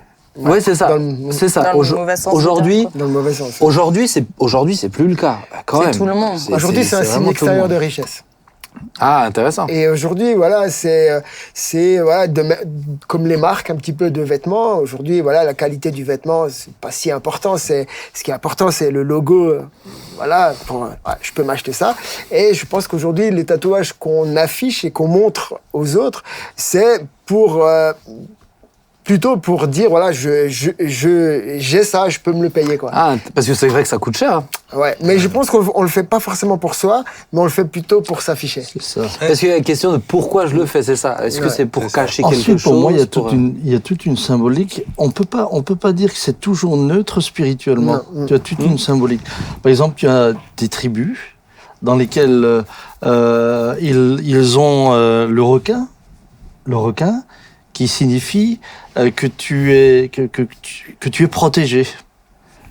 c'est ça. C'est ça. Dans le mauvais sens du Aujourd'hui, terme, Dans le mauvais sens. aujourd'hui c'est plus le cas. Quand C'est même. tout le monde. Aujourd'hui, c'est un signe vraiment tout le extérieur monde. de richesse. Ah, intéressant. Et aujourd'hui, voilà, c'est voilà, comme les marques un petit peu de vêtements. Aujourd'hui, voilà, la qualité du vêtement, c'est pas si important. Ce qui est important, c'est le logo. Voilà, je peux m'acheter ça. Et je pense qu'aujourd'hui, les tatouages qu'on affiche et qu'on montre aux autres, c'est plutôt pour dire, voilà, j'ai ça, je peux me le payer, quoi. Ah, parce que c'est vrai que ça coûte cher. Hein. Ouais, mais je pense qu'on le fait pas forcément pour soi, mais on le fait plutôt pour s'afficher. C'est ça. Parce qu'il y a la question de pourquoi je le fais, c'est ça. Est-ce que c'est pour cacher quelque Ensuite, chose pour moi, il y a toute une symbolique. On peut pas dire que c'est toujours neutre spirituellement. Non. Tu as toute une symbolique. Par exemple, tu as des tribus dans lesquelles ils ont le requin, qui signifie que tu es protégé.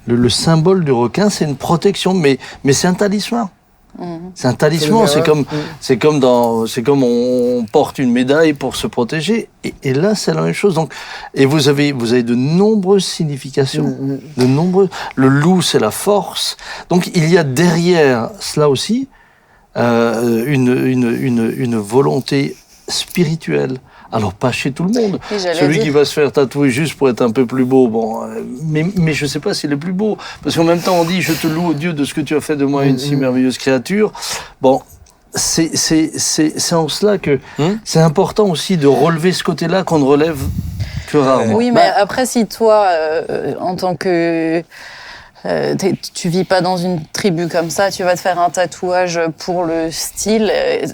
Le symbole du requin, c'est une protection, mais c'est un talisman. C'est un talisman. C'est comme on porte une médaille pour se protéger. Et là, c'est la même chose. Donc, et vous avez de nombreuses significations, Le loup, c'est la force. Donc, il y a derrière cela aussi une volonté spirituelle. Alors, pas chez tout le monde. Oui, Celui qui va se faire tatouer juste pour être un peu plus beau, mais je ne sais pas s'il est plus beau. Parce qu'en même temps, on dit « Je te loue, Dieu, de ce que tu as fait de moi une si merveilleuse créature ». Bon, c'est en cela que c'est important aussi de relever ce côté-là qu'on ne relève que rarement. Oui, mais après, si toi, en tant que... tu vis pas dans une tribu comme ça, tu vas te faire un tatouage pour le style.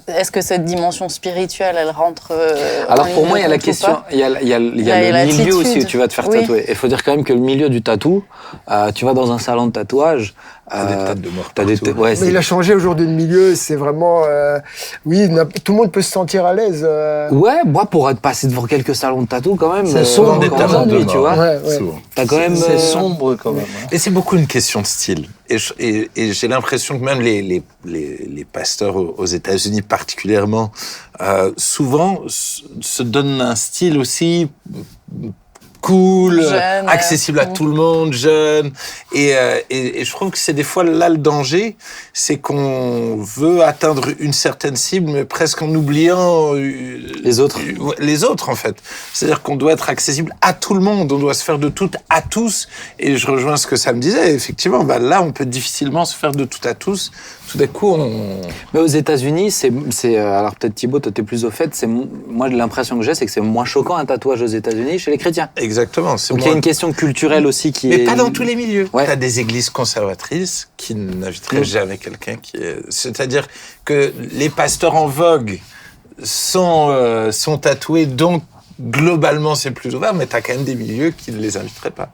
Est-ce que cette dimension spirituelle, elle rentre Alors pour moi, il y a la question, il y a le milieu aussi où tu vas te faire tatouer. Il faut dire quand même que le milieu du tatou, tu vas dans un salon de tatouage, T'as des têtes de mort ouais, mais il a changé aujourd'hui de milieu, c'est vraiment... tout le monde peut se sentir à l'aise. Ouais, moi pour être passé devant quelques salons de tatou quand même, C'est sombre des quand talents même, de tu vois. Ouais. T'as quand même... C'est sombre quand même. Et c'est beaucoup une question de style. Et j'ai l'impression que même les pasteurs aux États-Unis particulièrement, souvent se donnent un style aussi cool, jeune, accessible à tout le monde, jeune. Et je trouve que c'est des fois là le danger, c'est qu'on veut atteindre une certaine cible, mais presque en oubliant les autres. Les autres, en fait. C'est-à-dire qu'on doit être accessible à tout le monde, on doit se faire de tout à tous. Et je rejoins ce que Sam disait, effectivement, là, on peut difficilement se faire de tout à tous. Tout d'un coup, Mais aux États-Unis, alors peut-être Thibaut, toi t'es plus au fait. Moi, l'impression que j'ai, c'est que c'est moins choquant un tatouage aux États-Unis chez les chrétiens. Exactement. Donc il y a une question culturelle aussi qui Mais est... pas dans tous les milieux. Ouais. T'as des églises conservatrices qui n'inviteraient jamais quelqu'un qui est... C'est-à-dire que les pasteurs en vogue sont tatoués, donc globalement c'est plus ouvert, mais t'as quand même des milieux qui ne les inviteraient pas.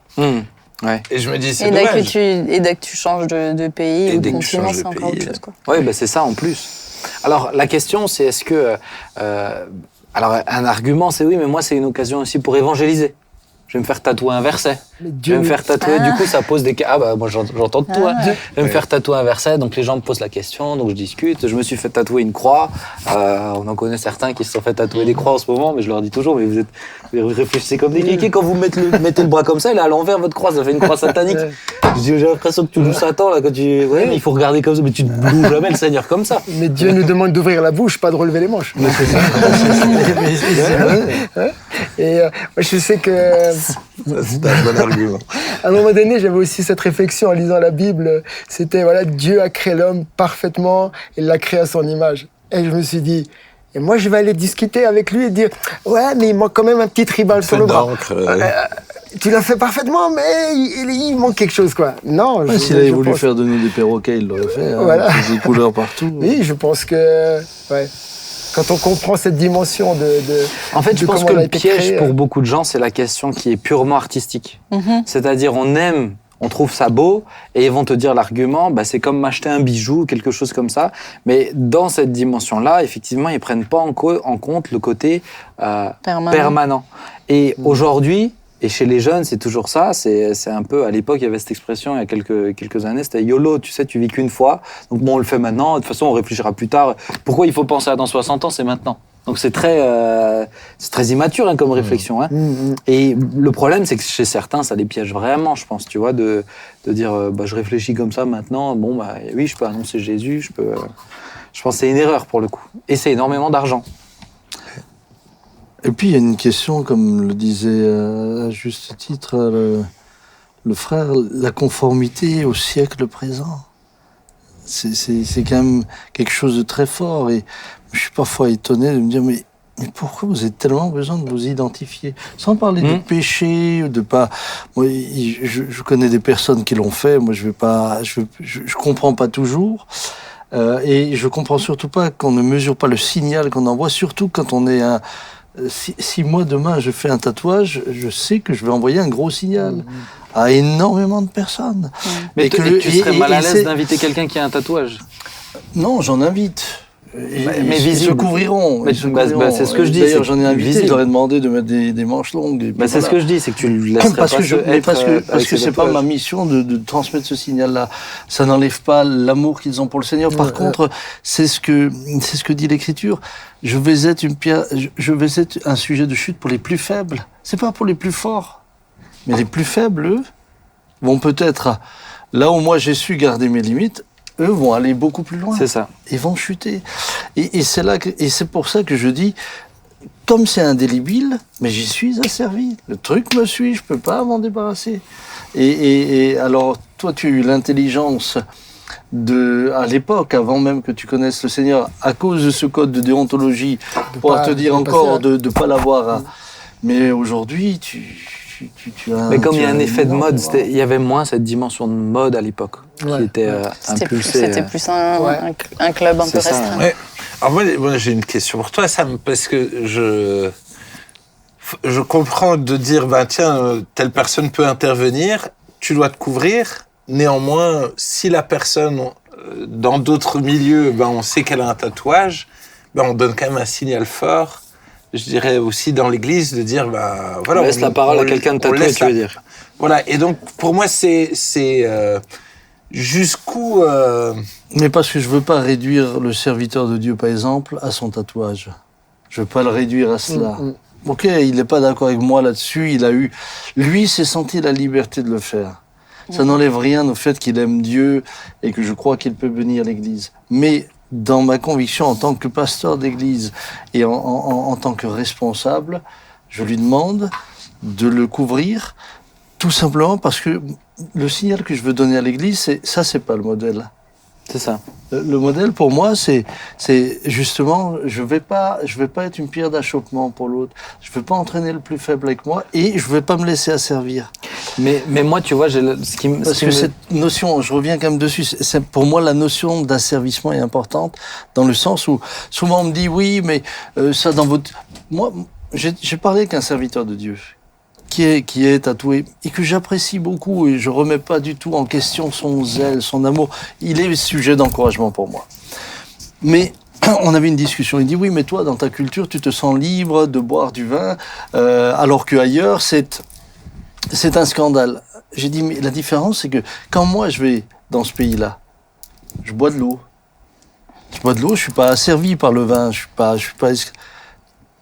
Ouais. Et je me dis, c'est Et dommage. dès que tu changes de pays Et ou de dès que tu continent, changes de c'est encore pays, autre chose, quoi. Ouais, bah c'est ça en plus. Alors la question, c'est est-ce que... alors un argument, c'est oui, mais moi c'est une occasion aussi pour évangéliser. Je vais me faire tatouer un verset. Je vais me faire tatouer, du coup ça pose des... Ah bah moi j'entends de toi. Je vais me faire tatouer un verset, donc les gens me posent la question, donc je discute. Je me suis fait tatouer une croix. On en connaît certains qui se sont fait tatouer des croix en ce moment, mais je leur dis toujours, mais vous réfléchissez comme des kékés quand vous mettez le bras comme ça, il est à l'envers votre croix, ça fait une croix satanique. J'ai l'impression que tu joues Satan là quand tu... Ouais, mais il faut regarder comme ça, mais tu ne loues jamais le Seigneur comme ça. Mais Dieu nous demande d'ouvrir la bouche, pas de relever les manches. Et moi, je sais que... Ça, c'est un bon argument. À un moment donné, j'avais aussi cette réflexion en lisant la Bible. C'était, voilà, Dieu a créé l'homme parfaitement, il l'a créé à son image. Et je me suis dit, et moi, je vais aller discuter avec lui et dire, ouais, mais il manque quand même un petit tribal sur le bras. Tu l'as fait parfaitement, mais il manque quelque chose, quoi. Non, s'il avait voulu faire de nous des perroquets, il l'aurait fait. Voilà. Des couleurs partout. Oui, je pense que... Ouais. Quand on comprend cette dimension En fait, je pense comment que elle a le été piège créée, pour beaucoup de gens, c'est la question qui est purement artistique. C'est-à-dire, on aime, on trouve ça beau, et ils vont te dire l'argument, bah, c'est comme m'acheter un bijou, quelque chose comme ça. Mais dans cette dimension-là, effectivement, ils prennent pas en compte le côté permanent. Et aujourd'hui, et chez les jeunes, c'est toujours ça. C'est un peu, à l'époque, il y avait cette expression, il y a quelques années, c'était YOLO, tu sais, tu vis qu'une fois. Donc bon, on le fait maintenant. De toute façon, on réfléchira plus tard. Pourquoi il faut penser à dans 60 ans, c'est maintenant. Donc c'est très immature comme réflexion. Hein. Et le problème, c'est que chez certains, ça les piège vraiment, je pense, tu vois, de dire, je réfléchis comme ça maintenant. Bon, bah oui, je peux annoncer Jésus, je Je pense que c'est une erreur pour le coup. Et c'est énormément d'argent. Et puis il y a une question, comme le disait à juste titre le frère, la conformité au siècle présent. C'est quand même quelque chose de très fort. Et je suis parfois étonné de me dire, mais pourquoi vous avez tellement besoin de vous identifier? Sans parler de péché, de pas. Moi, je connais des personnes qui l'ont fait. Moi, je vais pas. Je comprends pas toujours. Et je comprends surtout pas qu'on ne mesure pas le signal qu'on envoie, surtout quand on est un. Si moi demain je fais un tatouage, je sais que je vais envoyer un gros signal à énormément de personnes. Mais tu serais mal à l'aise d'inviter quelqu'un qui a un tatouage? Non, j'en invite. Mais ils se couvriront. C'est ce que je dis. D'ailleurs, j'en ai invité, je leur ai demandé de mettre des manches longues. C'est ce que je dis, c'est que tu le laisserais parce que c'est pas ma mission de transmettre ce signal-là. Ça n'enlève pas l'amour qu'ils ont pour le Seigneur. Par contre, c'est ce que dit l'Écriture. Je vais être un sujet de chute pour les plus faibles. C'est pas pour les plus forts. Mais les plus faibles, eux, vont peut-être, là où moi j'ai su garder mes limites, eux vont aller beaucoup plus loin. C'est ça. Ils vont chuter. Et c'est pour ça que je dis, comme c'est indélébile, mais j'y suis asservi. Le truc me suit, je peux pas m'en débarrasser. Et alors, toi, tu as eu l'intelligence à l'époque, avant même que tu connaisses le Seigneur, à cause de ce code de déontologie, pour te dire encore de ne pas l'avoir. Mais aujourd'hui, tu as... Mais comme il y a un effet de mode, il y avait moins cette dimension de mode à l'époque, qui était impulsée. C'était plus un club un peu restreint. Ouais. Alors moi, j'ai une question pour toi, Sam, parce que je comprends de dire, tiens, telle personne peut intervenir, tu dois te couvrir. Néanmoins, si la personne, dans d'autres milieux, on sait qu'elle a un tatouage, on donne quand même un signal fort. Je dirais aussi dans l'église de dire, voilà. On laisse la parole à quelqu'un de tatoué, tu veux dire. Voilà. Et donc, pour moi, c'est jusqu'où. Mais parce que je veux pas réduire le serviteur de Dieu, par exemple, à son tatouage. Je veux pas le réduire à cela. Ok, il n'est pas d'accord avec moi là-dessus. Lui, s'est senti la liberté de le faire. Ça n'enlève rien au fait qu'il aime Dieu et que je crois qu'il peut bénir l'église. Mais dans ma conviction en tant que pasteur d'église et en tant que responsable, je lui demande de le couvrir tout simplement parce que le signal que je veux donner à l'église, c'est pas le modèle. C'est ça. Le modèle pour moi, c'est justement, je vais pas être une pierre d'achoppement pour l'autre. Je veux pas entraîner le plus faible avec moi et je vais pas me laisser asservir. Mais moi, tu vois, cette notion, je reviens quand même dessus. Pour moi, la notion d'asservissement est importante dans le sens où souvent on me dit oui, mais ça dans votre. Moi, j'ai parlé avec un serviteur de Dieu qui est tatoué et que j'apprécie beaucoup et je remets pas du tout en question son zèle, son amour. Il est sujet d'encouragement pour moi. Mais on avait une discussion. Il dit oui, mais toi, dans ta culture, tu te sens libre de boire du vin, alors qu'ailleurs, c'est un scandale. J'ai dit mais la différence, c'est que quand moi je vais dans ce pays-là, je bois de l'eau. Je bois de l'eau, je suis pas asservi par le vin, je suis pas.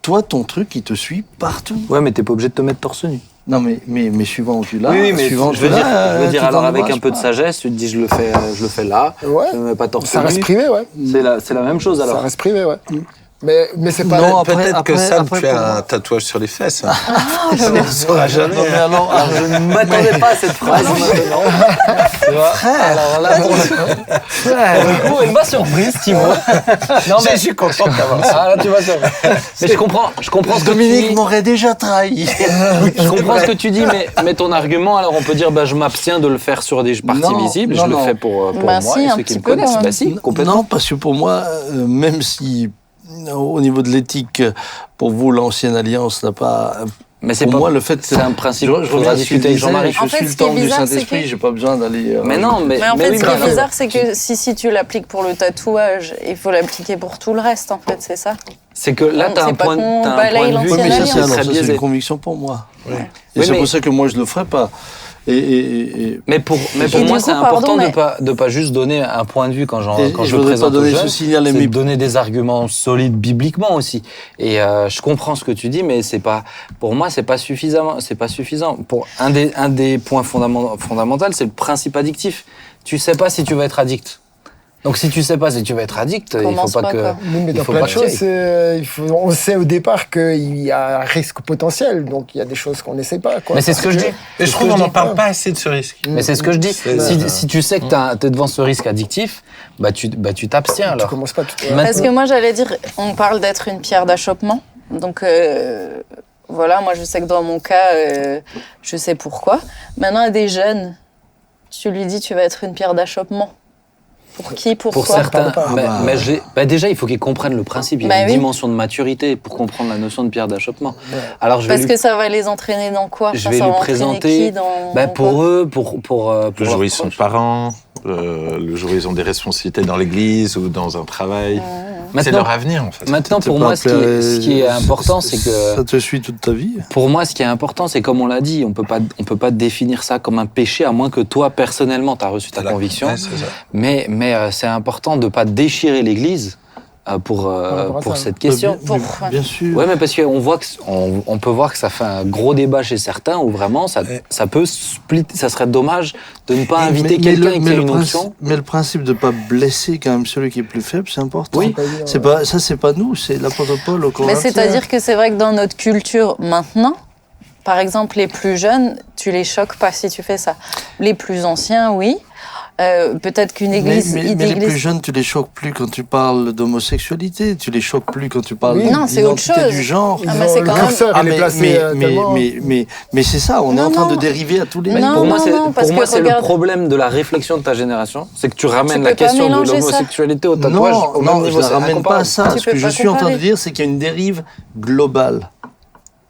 Toi, ton truc, il te suit partout. Ouais, mais t'es pas obligé de te mettre torse nu. Non, mais suivant où tu l'as. Oui, mais suivant je veux dire alors avec un peu de sagesse, tu te dis je le fais là, je me mets pas torse nu. Ça reste privé, ouais. C'est la même chose alors. Ça reste privé, ouais. Mais c'est pas... Non, peut-être que Sam, tu as un tatouage sur les fesses. On ne saura jamais. Non, mais alors, je ne m'attendais pas à cette phrase maintenant. Tu vois, alors là, pour le coup, elle m'a surprise, Thibaut. Non, mais je suis content d'avoir ça. Ah, là, tu vas savoir. Mais je comprends ce que Dominique tu dis. m'aurait déjà trahi. Je comprends ce que tu dis, mais ton argument, alors on peut dire, je m'abstiens de le faire sur des parties visibles, je le fais pour moi si, et un ceux qui petit me peu, connaissent. quand même. Bah si, complètement. Non, parce que pour moi, même si au niveau de l'éthique, pour vous, l'ancienne alliance n'a pas... Mais c'est pour pas, moi, le fait... c'est un principe. Je reviens à discuter avec Jean-Marie. En Je fait, suis ce le qui est temple du bizarre, c'est Saint-Esprit, que- j'ai pas besoin d'aller... Mais non, mais en fait, oui, ce qui est mais- bizarre, c'est que si tu l'appliques pour le tatouage, il faut l'appliquer pour tout le reste, en fait, c'est ça. C'est que là, Non, t'as c'est un pas point qu'on de balaye vue l'ancienne Oui, mais ça, alliance. c'est très c'est biaisé. une conviction pour moi. Oui. Et Oui, c'est mais- pour ça que moi, je le ferai pas. Mais pour du moi, coup, c'est important pardon, de pas juste donner un point de vue quand Et je je le voudrais présente pas aux donner jeunes, ce signal, c'est mais- de donner des arguments solides bibliquement aussi. Et je comprends ce que tu dis, mais c'est pas, pour moi, c'est pas suffisant. Pour un des points fondamentaux, c'est le principe addictif. Tu sais pas si tu vas être addict. Donc si tu sais pas, c'est que tu vas être addict. Il faut Commence pas pas, que. quoi. Oui, mais il dans faut plein pas de que- choses, on sait au départ qu'il y a un risque potentiel, donc il y a des choses qu'on n'essaie pas. Quoi, Mais c'est ce que je dis. Mais je trouve qu'on n'en parle pas assez de ce risque. Mais c'est ce que je dis. Si tu sais que t'es devant ce risque addictif, tu t'abstiens Tu alors. commences pas tout. Parce que moi, j'allais dire, on parle d'être une pierre d'achoppement. Donc, voilà, moi, je sais que dans mon cas, je sais pourquoi. Maintenant, à des jeunes, tu lui dis, tu vas être une pierre d'achoppement. Pour qui, Pour pourquoi certains, parle pas. déjà, il faut qu'ils comprennent le principe. Il y a Bah une oui. dimension de maturité pour comprendre la notion de pierre d'achoppement. Alors, je vais Parce que ça va les entraîner dans quoi? je Enfin, vais ça lui va entraîner présenter qui dans pour quoi eux, pour Le leurs jour où ils sont proches. parents, le jour où ils ont des responsabilités dans l'église ou dans un travail. C'est Maintenant- leur avenir, en fait. Maintenant, T'es pour pas moi, appelé ce qui est important, c'est que Ça te suit toute ta vie. pour moi, ce qui est important, c'est comme on l'a dit, on peut pas définir ça comme un péché à moins que toi personnellement tu as reçu ta conviction. Ouais, c'est ça. Mais c'est important de pas déchirer l'Église pour rapport à ça. cette question. Bien sûr. Ouais, mais parce qu'on voit on peut voir que ça fait un gros débat chez certains où vraiment ça peut split. Ça serait dommage de ne pas inviter quelqu'un qui a une option. Mais le principe de ne pas blesser quand même celui qui est plus faible, c'est important. Oui. C'est pas nous, c'est l'apôtre Paul au Mais Corinthiens. c'est-à-dire que c'est vrai que dans notre culture maintenant, par exemple, les plus jeunes, tu les choques pas si tu fais ça. Les plus anciens, oui. Peut-être qu'une église... Mais les plus jeunes, tu les choques plus quand tu parles d'homosexualité, tu les choques plus quand tu parles Oui. Non, c'est autre d'identité chose. du genre. Ah, mais c'est le quand même- curseur, il est placé tellement... mais c'est ça, on est Non, en train non. de dériver à tous les Mais niveaux. non, Pour moi, parce pour moi, que c'est le regarde- problème de la réflexion de ta génération, c'est que tu ramènes Tu la peux pas question de mélanger ça. l'homosexualité au tatouage au même Non, je niveau. ne C'est ramène pas à ça. Tu Ce que peux je pas suis en train comparer. de dire, c'est qu'il y a une dérive globale.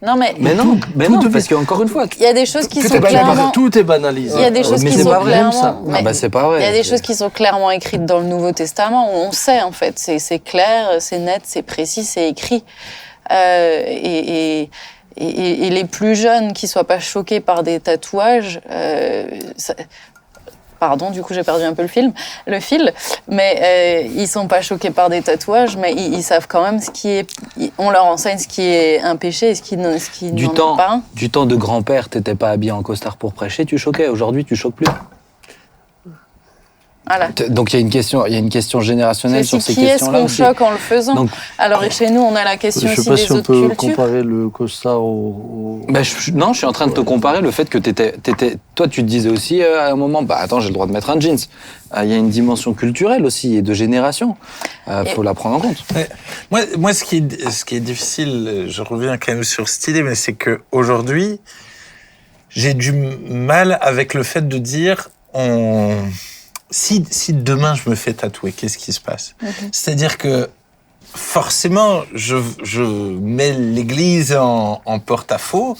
Non, mais Mais non, devient- parce qu'encore une fois, il y a des choses qui Tout sont est banalisé. clairement... Tout est banalisé. Il y a des choses mais qui c'est sont pas vrai, clairement... ça. mais c'est pas vrai. il y a des choses qui sont clairement écrites dans le Nouveau Testament où on sait, en fait. C'est clair, c'est net, c'est précis, c'est écrit. Et les plus jeunes qui soient pas choqués par des tatouages... Pardon, du coup j'ai perdu un peu le fil, mais ils sont pas choqués par des tatouages, mais ils savent quand même ce qui est. On leur enseigne ce qui est un péché et ce qui n'en est pas un. Du temps de grand-père, t'étais pas habillé en costard pour prêcher, tu choquais. Aujourd'hui, tu choques plus. Voilà. Donc il y a une question générationnelle C'est sur ces qui est-ce questions-là qu'on aussi. choque en le faisant. Donc- Alors chez nous, on a la question Je ne sais aussi pas des si on autres peut cultures. comparer le costard au... Non, je suis en train de te comparer le fait que toi, tu te disais aussi à un moment, attends, j'ai le droit de mettre un jeans. Il y a une dimension culturelle aussi et de génération. Faut la prendre en compte. Moi, ce qui est difficile, je reviens quand même sur cette idée, mais c'est que aujourd'hui, j'ai du mal avec le fait de dire, si demain je me fais tatouer, qu'est-ce qui se passe? C'est-à-dire que forcément, je mets l'Église en porte-à-faux,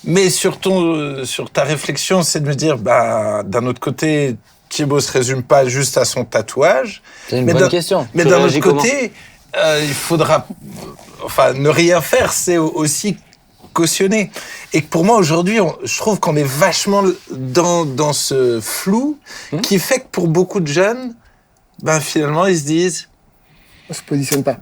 mais sur ta réflexion, c'est de me dire, d'un autre côté, Thibaut se résume pas juste à son tatouage. C'est une bonne question. Mais Tu d'un réagis autre comment? côté, il faudra, ne rien faire, c'est aussi cautionner. Et que pour moi, aujourd'hui, je trouve qu'on est vachement dans ce flou qui fait que pour beaucoup de jeunes, finalement, ils se disent, On se positionne pas.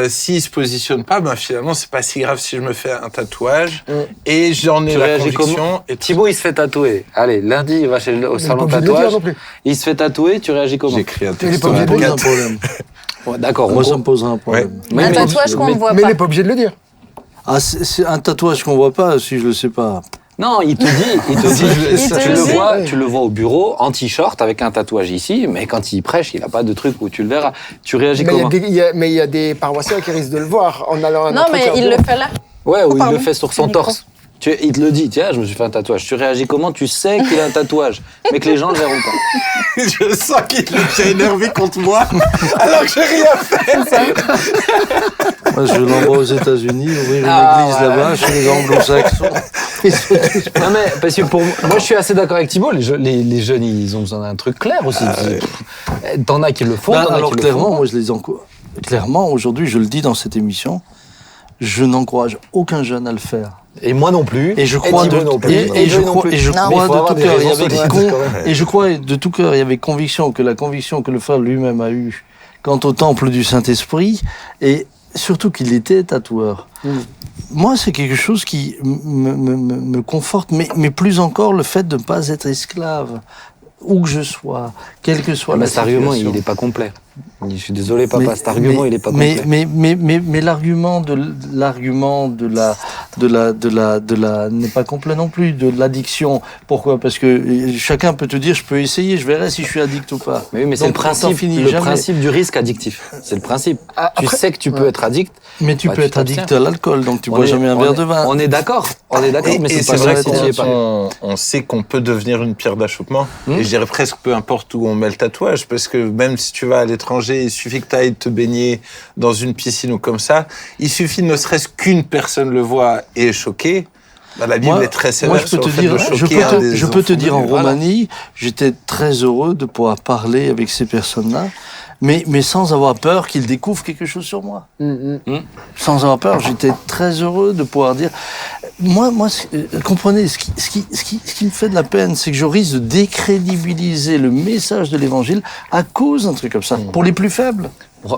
s'ils se positionnent pas, finalement, c'est pas si grave si je me fais un tatouage. Et j'en ai Tu la réagis conviction. comment? Et Thibaut, il se fait tatouer. Allez, lundi, il va au salon de pas obligé de le dire tatouage. non plus. Il se fait tatouer, tu réagis comment? j'écris un Il est texte pas obligé de Ça me le pose un problème. Ouais, d'accord. Moi, ça me posera un problème. Mais- Un mais- tatouage qu'on ne voit Mais il pas. n'est pas obligé de le dire. Ah, c'est un tatouage qu'on voit pas, si je le sais pas. Non, il te dit, Il te tu le dit. vois, tu le vois au bureau en t-shirt avec un tatouage ici, mais quand il prêche, il a pas de truc où tu le verras. Tu réagis Mais comment? il y a des paroissiens qui risquent de le voir en allant à un Non, mais entretien il bureau. le fait là. Ouais, ou il pardon. le fait sur son Le micro. torse. Il te le dit, tiens, je me suis fait un tatouage. Tu réagis comment? Tu sais qu'il a un tatouage, mais que les gens le verront pas. je sens qu'il est énervé contre moi, alors que j'ai rien fait. Moi, je l'envoie aux États-Unis, ouvrir une Ah, église voilà. là-bas, chez les anglo-saxons. Ils sont tous- Non, mais parce que moi, je suis assez d'accord avec Thibault. Les jeunes, ils ont besoin d'un truc clair aussi. T'en as qui le font, t'en as Alors qui le clairement, font. moi je les encourage. Clairement, aujourd'hui, je le dis dans cette émission, je n'encourage aucun jeune à le faire. Et moi non plus. Et je crois Thibault de non plus. et je Joey non crois plus. et je Non. Mais il crois faut de avoir tout des cœur. Il y raisons avait solides, quand même. et je crois de tout cœur, il y avait conviction que la conviction que le frère lui-même a eue quant au temple du Saint-Esprit et surtout qu'il était tatoueur. Moi, c'est quelque chose qui me conforte, mais plus encore le fait de ne pas être esclave. où que je sois, quelle que soit la Cet argument, situation. il n'est pas complet. Je suis désolé, papa, cet argument, il n'est pas complet. Mais l'argument de la n'est pas complet non plus, de l'addiction. Pourquoi? Parce que chacun peut te dire, je peux essayer, je verrai si je suis addict ou pas. Mais oui, mais c'est Donc, le principe du risque addictif. C'est le principe. Tu sais que tu peux être addict. Mais tu peux être t'abstiens. addict à l'alcool, donc tu bois jamais un verre de vin. On est d'accord, mais Et c'est pas vrai vrai que si tu y es pas. on sait qu'on peut devenir une pierre d'achoppement. Et je dirais presque peu importe où on met le tatouage, parce que même si tu vas à l'étranger, il suffit que tu ailles te baigner dans une piscine ou comme ça, il suffit ne serait-ce qu'une personne le voit et est choquée. Bah, la Bible est très sévère sur le fait de choquer un des je peux te enfants dire de en Dieu. Voilà. Roumanie, j'étais très heureux de pouvoir parler avec ces personnes-là, mais sans avoir peur qu'ils découvrent quelque chose sur moi. Sans avoir peur, j'étais très heureux de pouvoir dire. Moi, comprenez, ce qui me fait de la peine, c'est que je risque de décrédibiliser le message de l'Évangile à cause d'un truc comme ça, pour les plus faibles.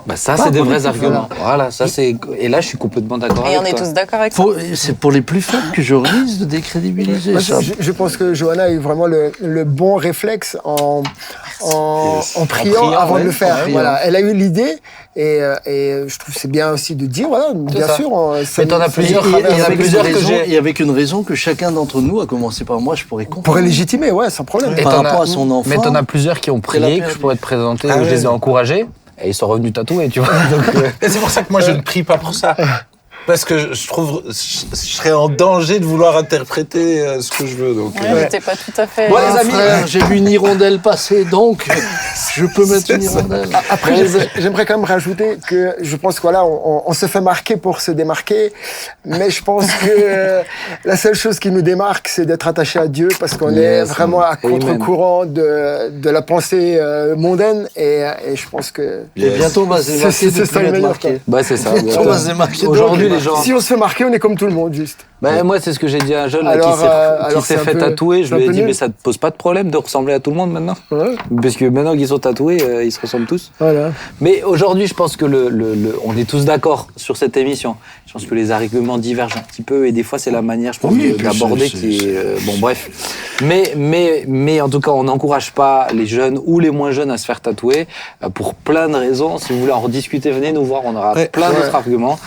Bah ça, c'est des vrais arguments. Voilà, ça c'est. Et là, je suis complètement d'accord Et avec on est toi. tous d'accord avec ça. C'est pour les plus faibles que je risque de décrédibiliser Moi, ça. je pense que Johanna a eu vraiment le bon réflexe en priant avant de le faire. Voilà, elle a eu l'idée et je trouve que c'est bien aussi de dire, voilà, bien ça. sûr. Mais t'en as plusieurs. Et avec une raison que chacun d'entre nous, à commencer par moi, je pourrais comprendre. Pourrait légitimer, ouais, sans problème. Et par t'en rapport as- à son enfant. Mais t'en as plusieurs qui ont C'est la prié, que perte. je pourrais te présenter, Ah où je ouais. les ai encouragés, et ils sont revenus tatoués, tu vois. Donc, Et c'est pour ça que moi, je ne prie pas pour ça. Parce que je trouve, je serais en danger de vouloir interpréter ce que je veux. Donc, Ouais, j'étais pas tout à fait. Bon, les amis, Frère, j'ai vu une hirondelle passer, donc je peux mettre une hirondelle. Après, j'aimerais quand même rajouter que je pense que voilà, on se fait marquer pour se démarquer, mais je pense que la seule chose qui nous démarque, c'est d'être attaché à Dieu, parce qu'on est vraiment à Amen. contre-courant de la pensée mondaine, et je pense que Et bientôt, on va se démarquer c'est de ça plus le être meilleur, marqué. bah c'est ça. On va se démarquer. Aujourd'hui, Donc, les gens. si on se fait marquer, on est comme tout le monde, juste. Bah, moi, c'est ce que j'ai dit à un jeune là, Alors, qui alors, s'est c'est un fait peu- tatouer. Je c'est un lui ai peu dit, nul. mais ça te pose pas de problème de ressembler à tout le monde maintenant? Ouais, Parce que maintenant qu'ils sont tatoués, ils se ressemblent tous. voilà. Mais aujourd'hui, je pense que on est tous d'accord sur cette émission. Je pense que les arguments divergent un petit peu et des fois, c'est la manière, je pense, Oui, et puis d'aborder c'est- qui est... bon, bref. Mais en tout cas, on n'encourage pas les jeunes ou les moins jeunes à se faire tatouer pour plein de raisons. Si vous voulez en rediscuter, venez nous voir. On aura Ouais. plein d'autres arguments.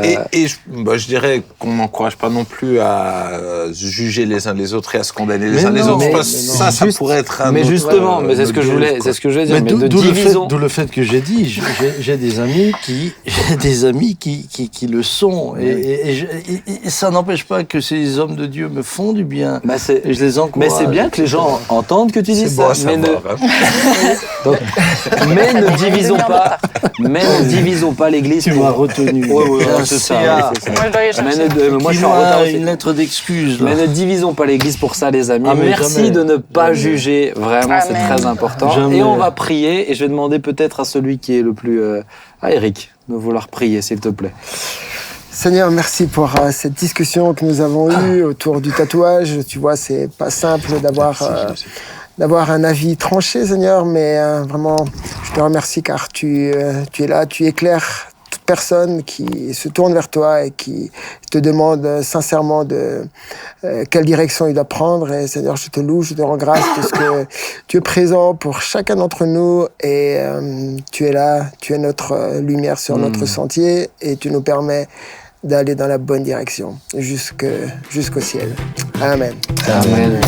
Et je dirais qu'on n'encourage pas non plus à juger les uns les autres et à se condamner les Mais uns les non, autres. mais Parce que ça Juste- pourrait être un mais autre, justement, mais c'est ce que je module, voulais, quoi. c'est ce que je veux dire. Mais Mais de d'où divisons. le fait que j'ai dit, j'ai des amis qui le sont, et ça n'empêche pas que ces hommes de Dieu me font du bien, Bah, c'est- et je les encourage. Mais c'est bien que les gens entendent que tu dis C'est bon ça. à Mais ne, savoir, hein. donc, mais ne divisons pas. Mais ne divisons pas l'Église. Tu pour- m'as retenu. Ouais, ouais, J'ai un c'est ça, CA c'est ça. Moi, je dois aller Mais chercher. moi, je qui suis en retard m'a aussi. une lettre d'excuse. là. Mais ne divisons pas l'Église pour ça, les amis. Ah, mais Merci jamais. de ne pas juger. Vraiment, c'est Amen. très important. Jamais. Et on va prier. Et je vais demander peut-être à celui qui est le plus... à Eric, de vouloir prier, s'il te plaît. Seigneur, merci pour cette discussion que nous avons eue autour du tatouage. Tu vois, c'est pas simple d'avoir un avis tranché, Seigneur, mais vraiment, je te remercie car tu es là, tu éclaires toute personne qui se tourne vers toi et qui te demande sincèrement quelle direction il doit prendre. Et Seigneur, je te loue, je te rends grâce parce que tu es présent pour chacun d'entre nous et tu es là, tu es notre lumière sur notre sentier et tu nous permets d'aller dans la bonne direction jusqu'au ciel. Amen. Amen.